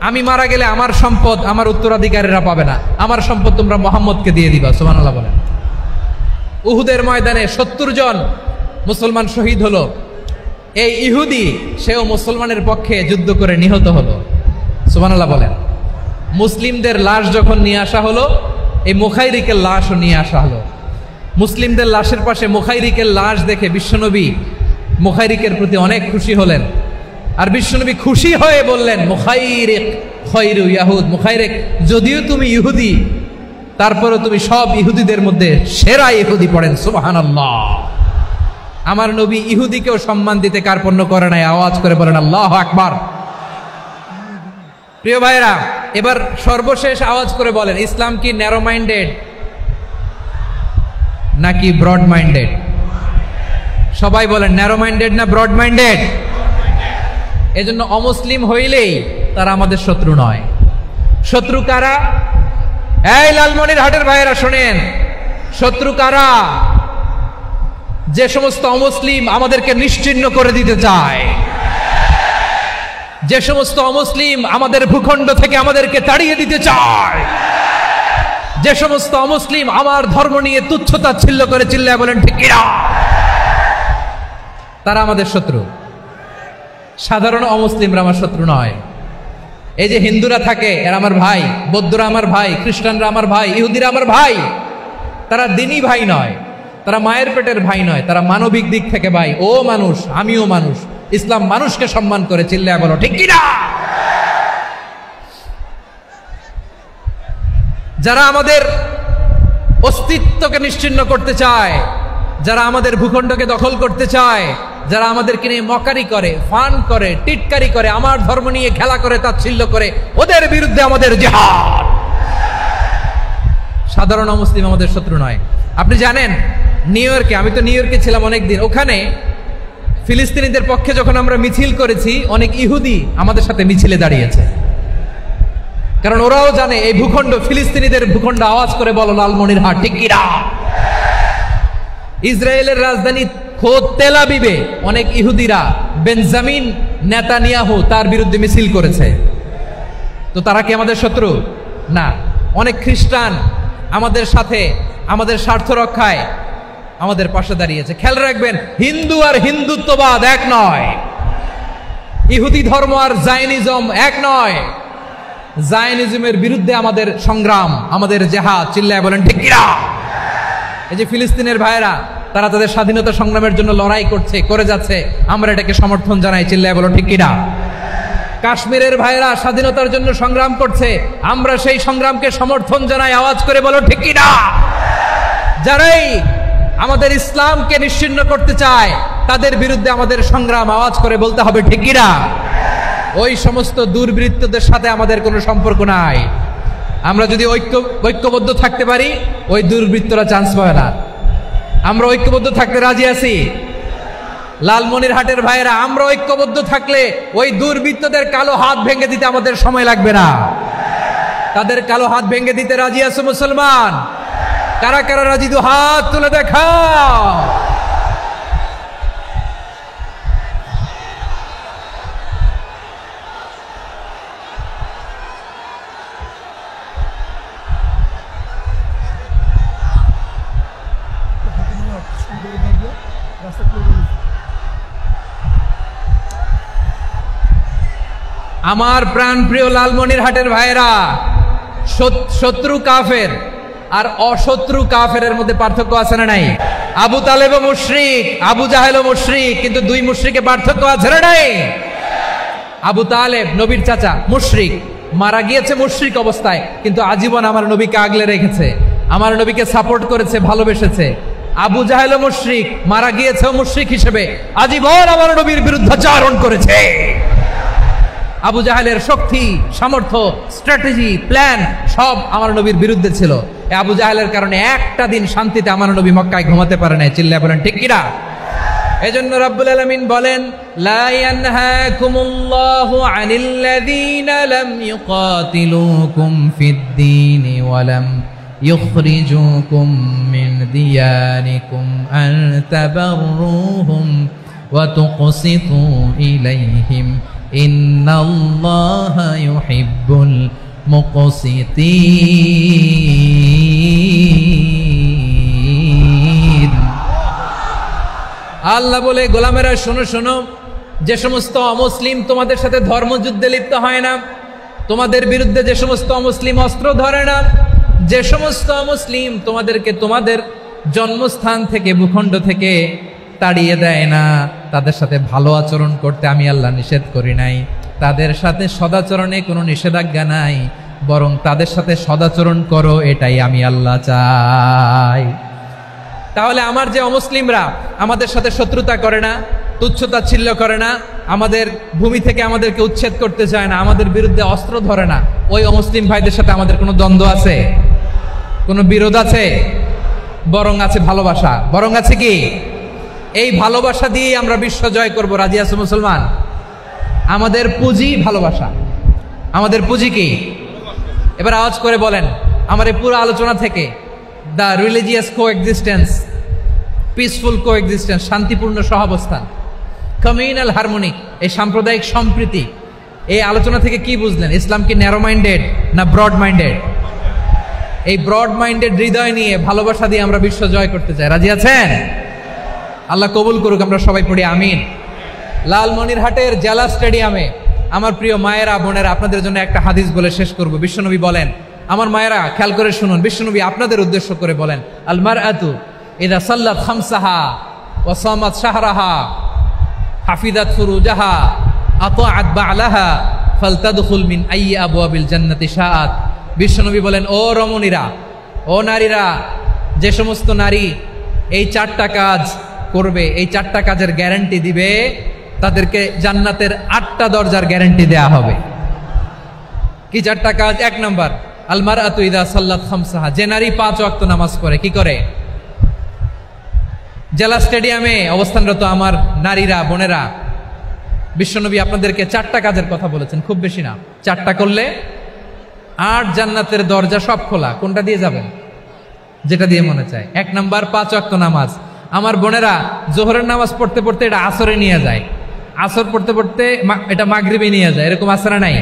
আমি মারা গেলে আমার সম্পদ আমার উত্তরাধিকারীরা পাবে না, আমার সম্পদ তোমরা মুহাম্মদকে দিয়ে দিবা। সুবহানাল্লাহ বলেন। উহুদের ময়দানে 70 জন মুসলমান শহীদ হলো। এই ইহুদি, সেও মুসলমানের পক্ষে যুদ্ধ করে নিহত হলো। সুবহানাল্লাহ বলেন। মুসলিমদের লাশ যখন নিয়ে আসা হলো, এই মুখাইরিকের লাশও নিয়ে আসা হলো। মুসলিমদের লাশের পাশে মুখাইরিকের লাশ দেখে বিশ্বনবী মুখাইরিকের প্রতি অনেক খুশি হলেন। আর বিশ্বনবী খুশি হয়ে বললেন, মুখাইরিক খায়রু ইয়াহুদ, মুখাইরিক যদিও তুমি ইহুদি, তারপরে তুমি সব ইহুদিদের মধ্যে সেরা ইহুদি পড়েন সুবহানাল্লাহ। আমার নবী ইহুদিকেও সম্মান দিতে কার্পণ্য করে নাই, আওয়াজ করে বলেন আল্লাহু আকবার। প্রিয় ভাইরা, এবার সর্বশেষ আওয়াজ করে বলেন, ইসলাম কি ন্যারো মাইন্ডেড নাকি ব্রড মাইন্ডেড? সবাই বলেন ন্যারো মাইন্ডেড না ব্রড মাইন্ডেড? এজন্য অমুসলিম হইলেই তারা আমাদের শত্রু নয়। শত্রু কারা? এই লালমনিরহাটের ভাইয়েরা শোনেন, শত্রু কারা? যে সমস্ত অমুসলিম আমাদেরকে নিশ্চিহ্ন করে দিতে চায়, যে সমস্ত অমুসলিম আমাদের ভূখণ্ড থেকে আমাদেরকে তাড়িয়ে দিতে চায়, যে সমস্ত অমুসলিম আমার ধর্ম নিয়ে তুচ্ছতাচ্ছিল্য করে চিল্লায় বলেন ঠিক কিনা, তারা আমাদের শত্রু। সাধারণ অমুসলিমরা আমার শত্রু নয়। এই যে হিন্দুরা থাকে এরা আমার ভাই, বৌদ্ধরা আমার ভাই, খ্রিস্টানরা আমার ভাই, ইহুদিরা আমার ভাই। তারা দিনই ভাই নয়, তারা মায়ের পেটের ভাই নয়, তারা মানবিক দিক থেকে ভাই। ও মানুষ, আমিও মানুষ। ইসলাম মানুষকে সম্মান করে, চিল্লায় বলো ঠিক কিনা। যারা আমাদের অস্তিত্বকে নিশ্চিহ্ন করতে চায়, যারা আমাদের ভূখণ্ডকে দখল করতে চায়, যারা আমাদেরকে নিয়ে মকারি করে, ফান করে, টিটকারি করে, আমার ধর্ম নিয়ে খেলা করে, তাচ্ছিল্য করে, ওদের বিরুদ্ধে আমাদের জিহাদ। সাধারণ মুসলিম আমাদের শত্রু নয়। আপনি জানেন নিউ ইয়র্কে, আমি তো নিউ ইয়র্কে ছিলাম অনেকদিন, ওখানে ফিলিস্তিনিদের পক্ষে যখন আমরা মিছিল করেছি, অনেক ইহুদি আমাদের সাথে মিছিলে দাঁড়িয়েছে। কারণ ওরাও জানে এই ভূখণ্ড ফিলিস্তিনিদের ভূখণ্ড। আওয়াজ করে বলো লালমনিরহাট ঠিক কিনা। ইসরায়েলের রাজধানী খোদ তেল আবিবে অনেক ইহুদিরা বেঞ্জামিন নেতানিয়াহু তার বিরুদ্ধে মিছিল করেছে। তো তারা কি আমাদের শত্রু? না। অনেক খ্রিস্টান আমাদের সাথে আমাদের স্বার্থ রক্ষায় আমাদের পাশে দাঁড়িয়েছে। খেয়াল রাখবেন, হিন্দু আর হিন্দুত্ববাদ এক নয়, ইহুদি ধর্ম আর জায়নিজম এক নয়। জায়নিজমের বিরুদ্ধে আমাদের সংগ্রাম, আমাদের জেহাদ, চিল্লায় বলেন ঠিক কিনা। এই যে ফিলিস্তিনের ভাইয়েরা, তারা তাদের স্বাধীনতা সংগ্রামের জন্য লড়াই করছে, করে যাচ্ছে, আমরা এটাকে সমর্থন জানাই, চিল্লায় বলো ঠিক কিনা। কাশ্মীরের ভাইয়েরা স্বাধীনতার জন্য সংগ্রাম করছে, আমরা সেই সংগ্রামকে সমর্থন জানাই, আওয়াজ করে বলো ঠিক কিনা। যারাই আমাদের ইসলামকে নিশ্চিহ্ন করতে চায় তাদের বিরুদ্ধে আমাদের সংগ্রাম, আওয়াজ করে বলতে হবে ঠিক কিনা। ওই সমস্ত দুর্বৃত্তদের সাথে আমাদের কোনো সম্পর্ক নাই। আমরা যদি ঐক্যবদ্ধ থাকতে পারি, ওই দুর্বৃত্তরা চান্স পাবে না। আমরা ঐক্যবদ্ধ থাকতে রাজি আছি। লালমনিরহাটের ভাইয়েরা, আমরা ঐক্যবদ্ধ থাকলে ওই দুর্বৃত্তদের কালো হাত ভেঙে দিতে আমাদের সময় লাগবে না। তাদের কালো হাত ভেঙে দিতে রাজি আছো মুসলমান? কারা কারা রাজি? দু হাত তুলে দেখাও। আমার প্রাণ প্রিয় লালমনিরহাটের ভাইয়েরা, শত্রু কাফের আর অশত্রু কাফেরের মধ্যে পার্থক্য আছে না নাই? আবু তালেবও মুশরিক, আবু জাহেলও মুশরিক, কিন্তু দুই মুশরিকে পার্থক্য আছে না নাই? আবু তালেব নবীর চাচা, মুশরিক, মারা গিয়েছে মুশরিক অবস্থায়, কিন্তু আজীবন আমার নবীকে আগলে রেখেছে, আমার নবীকে সাপোর্ট করেছে, ভালোবেসেছে। আবু জাহেলও মুশরিক, মারা গিয়েছে মুশরিক হিসেবে, আজীবন আমার নবীর বিরুদ্ধাচরণ করেছে। আবু জাহেলের শক্তি, সামর্থ্য, স্ট্র্যাটেজি, প্ল্যান সব আমার নবীর বিরুদ্ধে ছিল। এই আবু জাহেলের কারণে একটা দিন শান্তিতে আমার নবী মক্কায় ঘুমাতে পারে নাই, চিল্লায় বলেন ঠিক কিনা। এজন্য রব্বুল আলামিন বলেন, লা ইয়ানহাকুমুল্লাহু আনিল্লাযীনা লাম ইউকাতিলুকুম ফিদ-দীনি ওয়া লাম ইখরিজুকুম মিন দিয়ারিকুম আন তাবাররুহুম ওয়া তুকসিতু ইলাইহিম ইন্নাল্লাহা ইউহিব্বুল মুকসিতিন। আল্লাহ বলে, গোলামেরা শোনো শোনো, যে সমস্ত অমুসলিম তোমাদের সাথে ধর্মযুদ্ধে লিপ্ত হয় না, তোমাদের বিরুদ্ধে যে সমস্ত অমুসলিম অস্ত্র ধরে না, যে সমস্ত অমুসলিম তোমাদেরকে তোমাদের জন্মস্থান থেকে, ভূখণ্ড থেকে তাড়িয়ে দেয় না, তাদের সাথে ভালো আচরণ করতে আমি আল্লাহ নিষেধ করি নাই, তাদের সাথে সদাচরণে কোনো নিষেধাজ্ঞা নাই। বরং তাদের সাথে সদাচরণ করো, এটাই আমি আল্লাহ চাই। তাহলে আমার যে অমুসলিমরা আমাদের সাথে শত্রুতা করে না, তুচ্ছতাচ্ছিল্য করে না, আমাদের ভূমি থেকে আমাদেরকে উচ্ছেদ করতে চায় না, আমাদের বিরুদ্ধে অস্ত্র ধরে না, ওই অমুসলিম ভাইদের সাথে আমাদের কোনো দ্বন্দ্ব আছে? কোনো বিরোধ আছে? বরং আছে ভালোবাসা। বরং আছে কি? এই ভালোবাসা দিয়েই আমরা বিশ্ব জয় করবো। রাজি আছো মুসলমান? আমাদের পুঁজি ভালোবাসা। আমাদের পুঁজি কি? এবার আওয়াজ করে বলেন আমার এই পুরো আলোচনা থেকে, the religious coexistence, peaceful coexistence, শান্তিপূর্ণ সহাবস্থান, কমিউনাল হারমোনি, এই সাম্প্রদায়িক সম্প্রীতি, এই আলোচনা থেকে কি বুঝলেন? ইসলাম কি ন্যারো মাইন্ডেড না ব্রড মাইন্ডেড? এই ব্রড মাইন্ডেড হৃদয় নিয়ে ভালোবাসা দিয়ে আমরা বিশ্ব জয় করতে চাই। রাজি আছেন? আল্লাহ কবুল করুক। আমরা সবাই পড়ি আমিন। লালমনিরহাটের জেলা স্টেডিয়ামে আমার প্রিয় মায়েরা, বোনেরা, আপনাদের জন্য একটা হাদিস বলে শেষ করব। বিশ্বনবী বলেন, আমার মায়েরা খেয়াল করে শুনুন, বিশ্বনবী আপনাদের উদ্দেশ্য করে বলেন, আল মারআতু ইযা সাল্লাত খামসাহা ওয়া সামাত শাহরাহা হাফিজাত ফুরুজাহা আতাআত বা'লাহা ফালতাদখুল মিন আইয়ি আবওয়াবিল জান্নাতি শাআত। বিশ্বনবী বলেন, ও রমণীরা, ও নারীরা, যে সমস্ত নারী এই 4টা কাজ করবে, এই 4টা কাজের গ্যারান্টি দিবে, তাদেরকে জান্নাতের 8টা দরজার গ্যারান্টি দেয়া হবে। কি 4টা কাজ? 1 নাম্বার, আল মারআতু ইযা সাল্লাত খামসাহা, যে নারী 5 ওয়াক্ত নামাজ পড়ে। কি করে? জেলা স্টেডিয়ামে অবস্থানরত আমার নারীরা, বোনেরা, বিশ্বনবী আপনাদেরকে 4টা কাজের কথা বলেছেন, খুব বেশি না। 4টা করলে 8 জান্নাতের দরজা সব খোলা। কোনটা দিয়ে যাবেন? যেটা দিয়ে মনে চায়। 1 নাম্বার 5 ওয়াক্ত নামাজ। আমার বোনেরা জোহরের নামাজ পড়তে পড়তে এটা আসরে নিয়ে যায়, আসর পড়তে পড়তে এটা মাগরিবে নিয়ে যায়। এরকম আসরা নাই?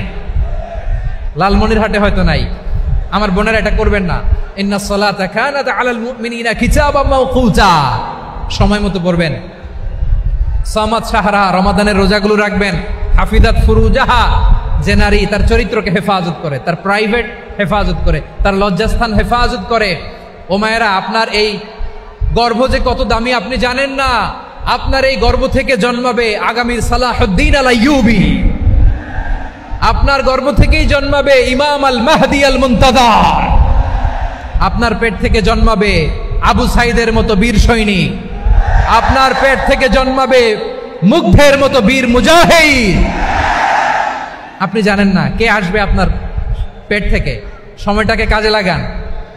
লালমনিরহাটে হয়তো নাই। আমার বোনেরা এটা করবেন না। ইন্নাস সালাতা কানাত আলাল মুমিনিনা কিতাবাম মাওকুতা, সময় মতো পড়বেন। সামাত শাহরা, রমাদানের রোজাগুলো রাখবেন। হাফিজাত ফুরুজাহা, যে নারী তার চরিত্রকে হেফাজত করে, তার প্রাইভেট হেফাজত করে, তার লজ্জাস্থান হেফাজত করে। ও মায়েরা, আপনার এই গর্ভ যে কত দামি আপনি জানেন না। আপনার এই গর্ভ থেকে জন্মাবে আগামীর সালাহুদ্দিন আল আইয়ুবী। আপনার গর্ভ থেকেই জন্মাবে ইমাম আল মাহদি আল মুনতাজার। আপনার পেট থেকে জন্মাবে আবু সাইদের মতো বীর সৈনিক। আপনার পেট থেকে জন্মাবে মুগ্ধের মতো বীর মুজাহিদ। আপনি জানেন না কে আসবে আপনার পেট থেকে। সময়টাকে কাজে লাগান,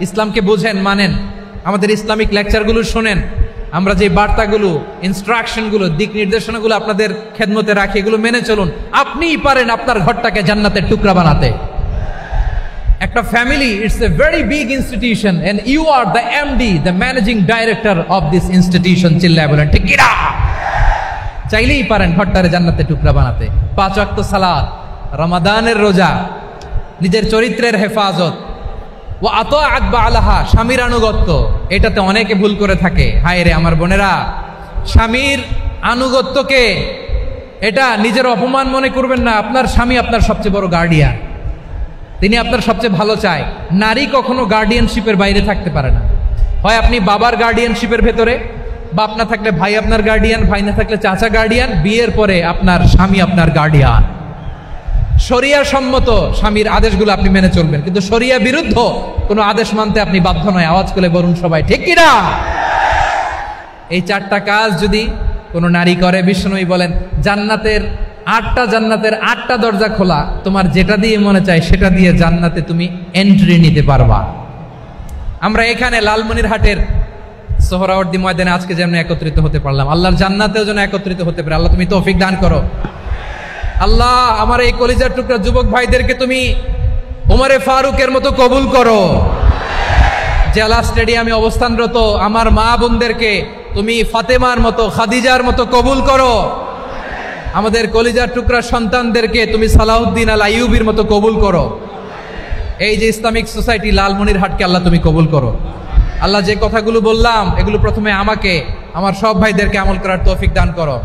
ইসলামকে বুঝেন, মানেন, আমাদের ইসলামিক লেকচারগুলো শোনেন। আমরা যে বার্তাগুলো, ইনস্ট্রাকশনগুলো, দিক নির্দেশনাগুলো আপনাদের খেদমতে রাখি, এগুলো মেনে চলুন। আপনিই পারেন আপনার ঘরটাকে জান্নাতের টুকরা বানাতে। একটা family, it's a very big institution and you are the MD, the managing director of this institution. চিল্লায় বলেন ঠিক কিনা? চাইলেই পারেন ঘরটারে জান্নাতের টুকরা বানাতে। 5 ওয়াক্ত সালাত, রমাদানের রোজা, নিজের চরিত্রের হেফাজত, ও আতাআত বা'লাহা, স্বামীর আনুগত্য। এটাতে অনেকে ভুল করে থাকে। হায় রে আমার বোনেরা, স্বামীর আনুগত্যকে এটা নিজের অপমান মনে করবেন না। আপনার স্বামী আপনার সবচেয়ে বড় গার্ডিয়ান, তিনি আপনার সবচেয়ে ভালো চায়। নারী কখনো গার্ডিয়ানশিপের বাইরে থাকতে পারে না। হয় আপনি বাবার গার্ডিয়ানশিপের ভেতরে, বাপ না থাকলে ভাই আপনার গার্ডিয়ান, ভাই না থাকলে চাচা গার্ডিয়ান, বিয়ের পরে আপনার স্বামী আপনার গার্ডিয়ান। শরিয়া সম্মত স্বামীর আদেশগুলো আপনি মেনে চলবেন, কিন্তু শরিয়া বিরুদ্ধ কোনো আদেশ মানতে আপনি বাধ্য নয়। আওয়াজ করে বলুন সবাই ঠিক কিনা? এই 4টা কাজ যদি কোনো নারী করে, বিশ্বনবী বলেন জান্নাতের 8টা দরজা খোলা। তোমার যেটা দিয়ে মনে চায় সেটা দিয়ে জান্নাতে তুমি এন্ট্রি নিতে পারবা। আমরা এখানে লালমনিরহাটের সোহরাওয়ার্দী ময়দানে আজকে যেমন একত্রিত হতে পারলাম, আল্লাহর জান্নাতেও যেন একত্রিত হতে পারে। আল্লাহ তুমি তৌফিক দান করো। আল্লাহ আমার এই কলিজার টুকরা যুবক ভাইদেরকে তুমি ওমরে ফারুকের মতো কবুল করো। জেলা স্টেডিয়ামে অবস্থানরত আমার মা বোনদেরকে তুমি ফাতেমার মতো, খাদিজার মতো কবুল করো। আমাদের কলিজার টুকরা সন্তানদেরকে তুমি সালাউদ্দিন আল আইয়ুবীর মতো কবুল করো। এই যে ইসলামিক সোসাইটি লালমনিরহাটকে আল্লাহ তুমি কবুল করো। আল্লাহ যে কথাগুলো বললাম এগুলো প্রথমে আমাকে, আমার সব ভাইদেরকে আমল করার তৌফিক দান করো।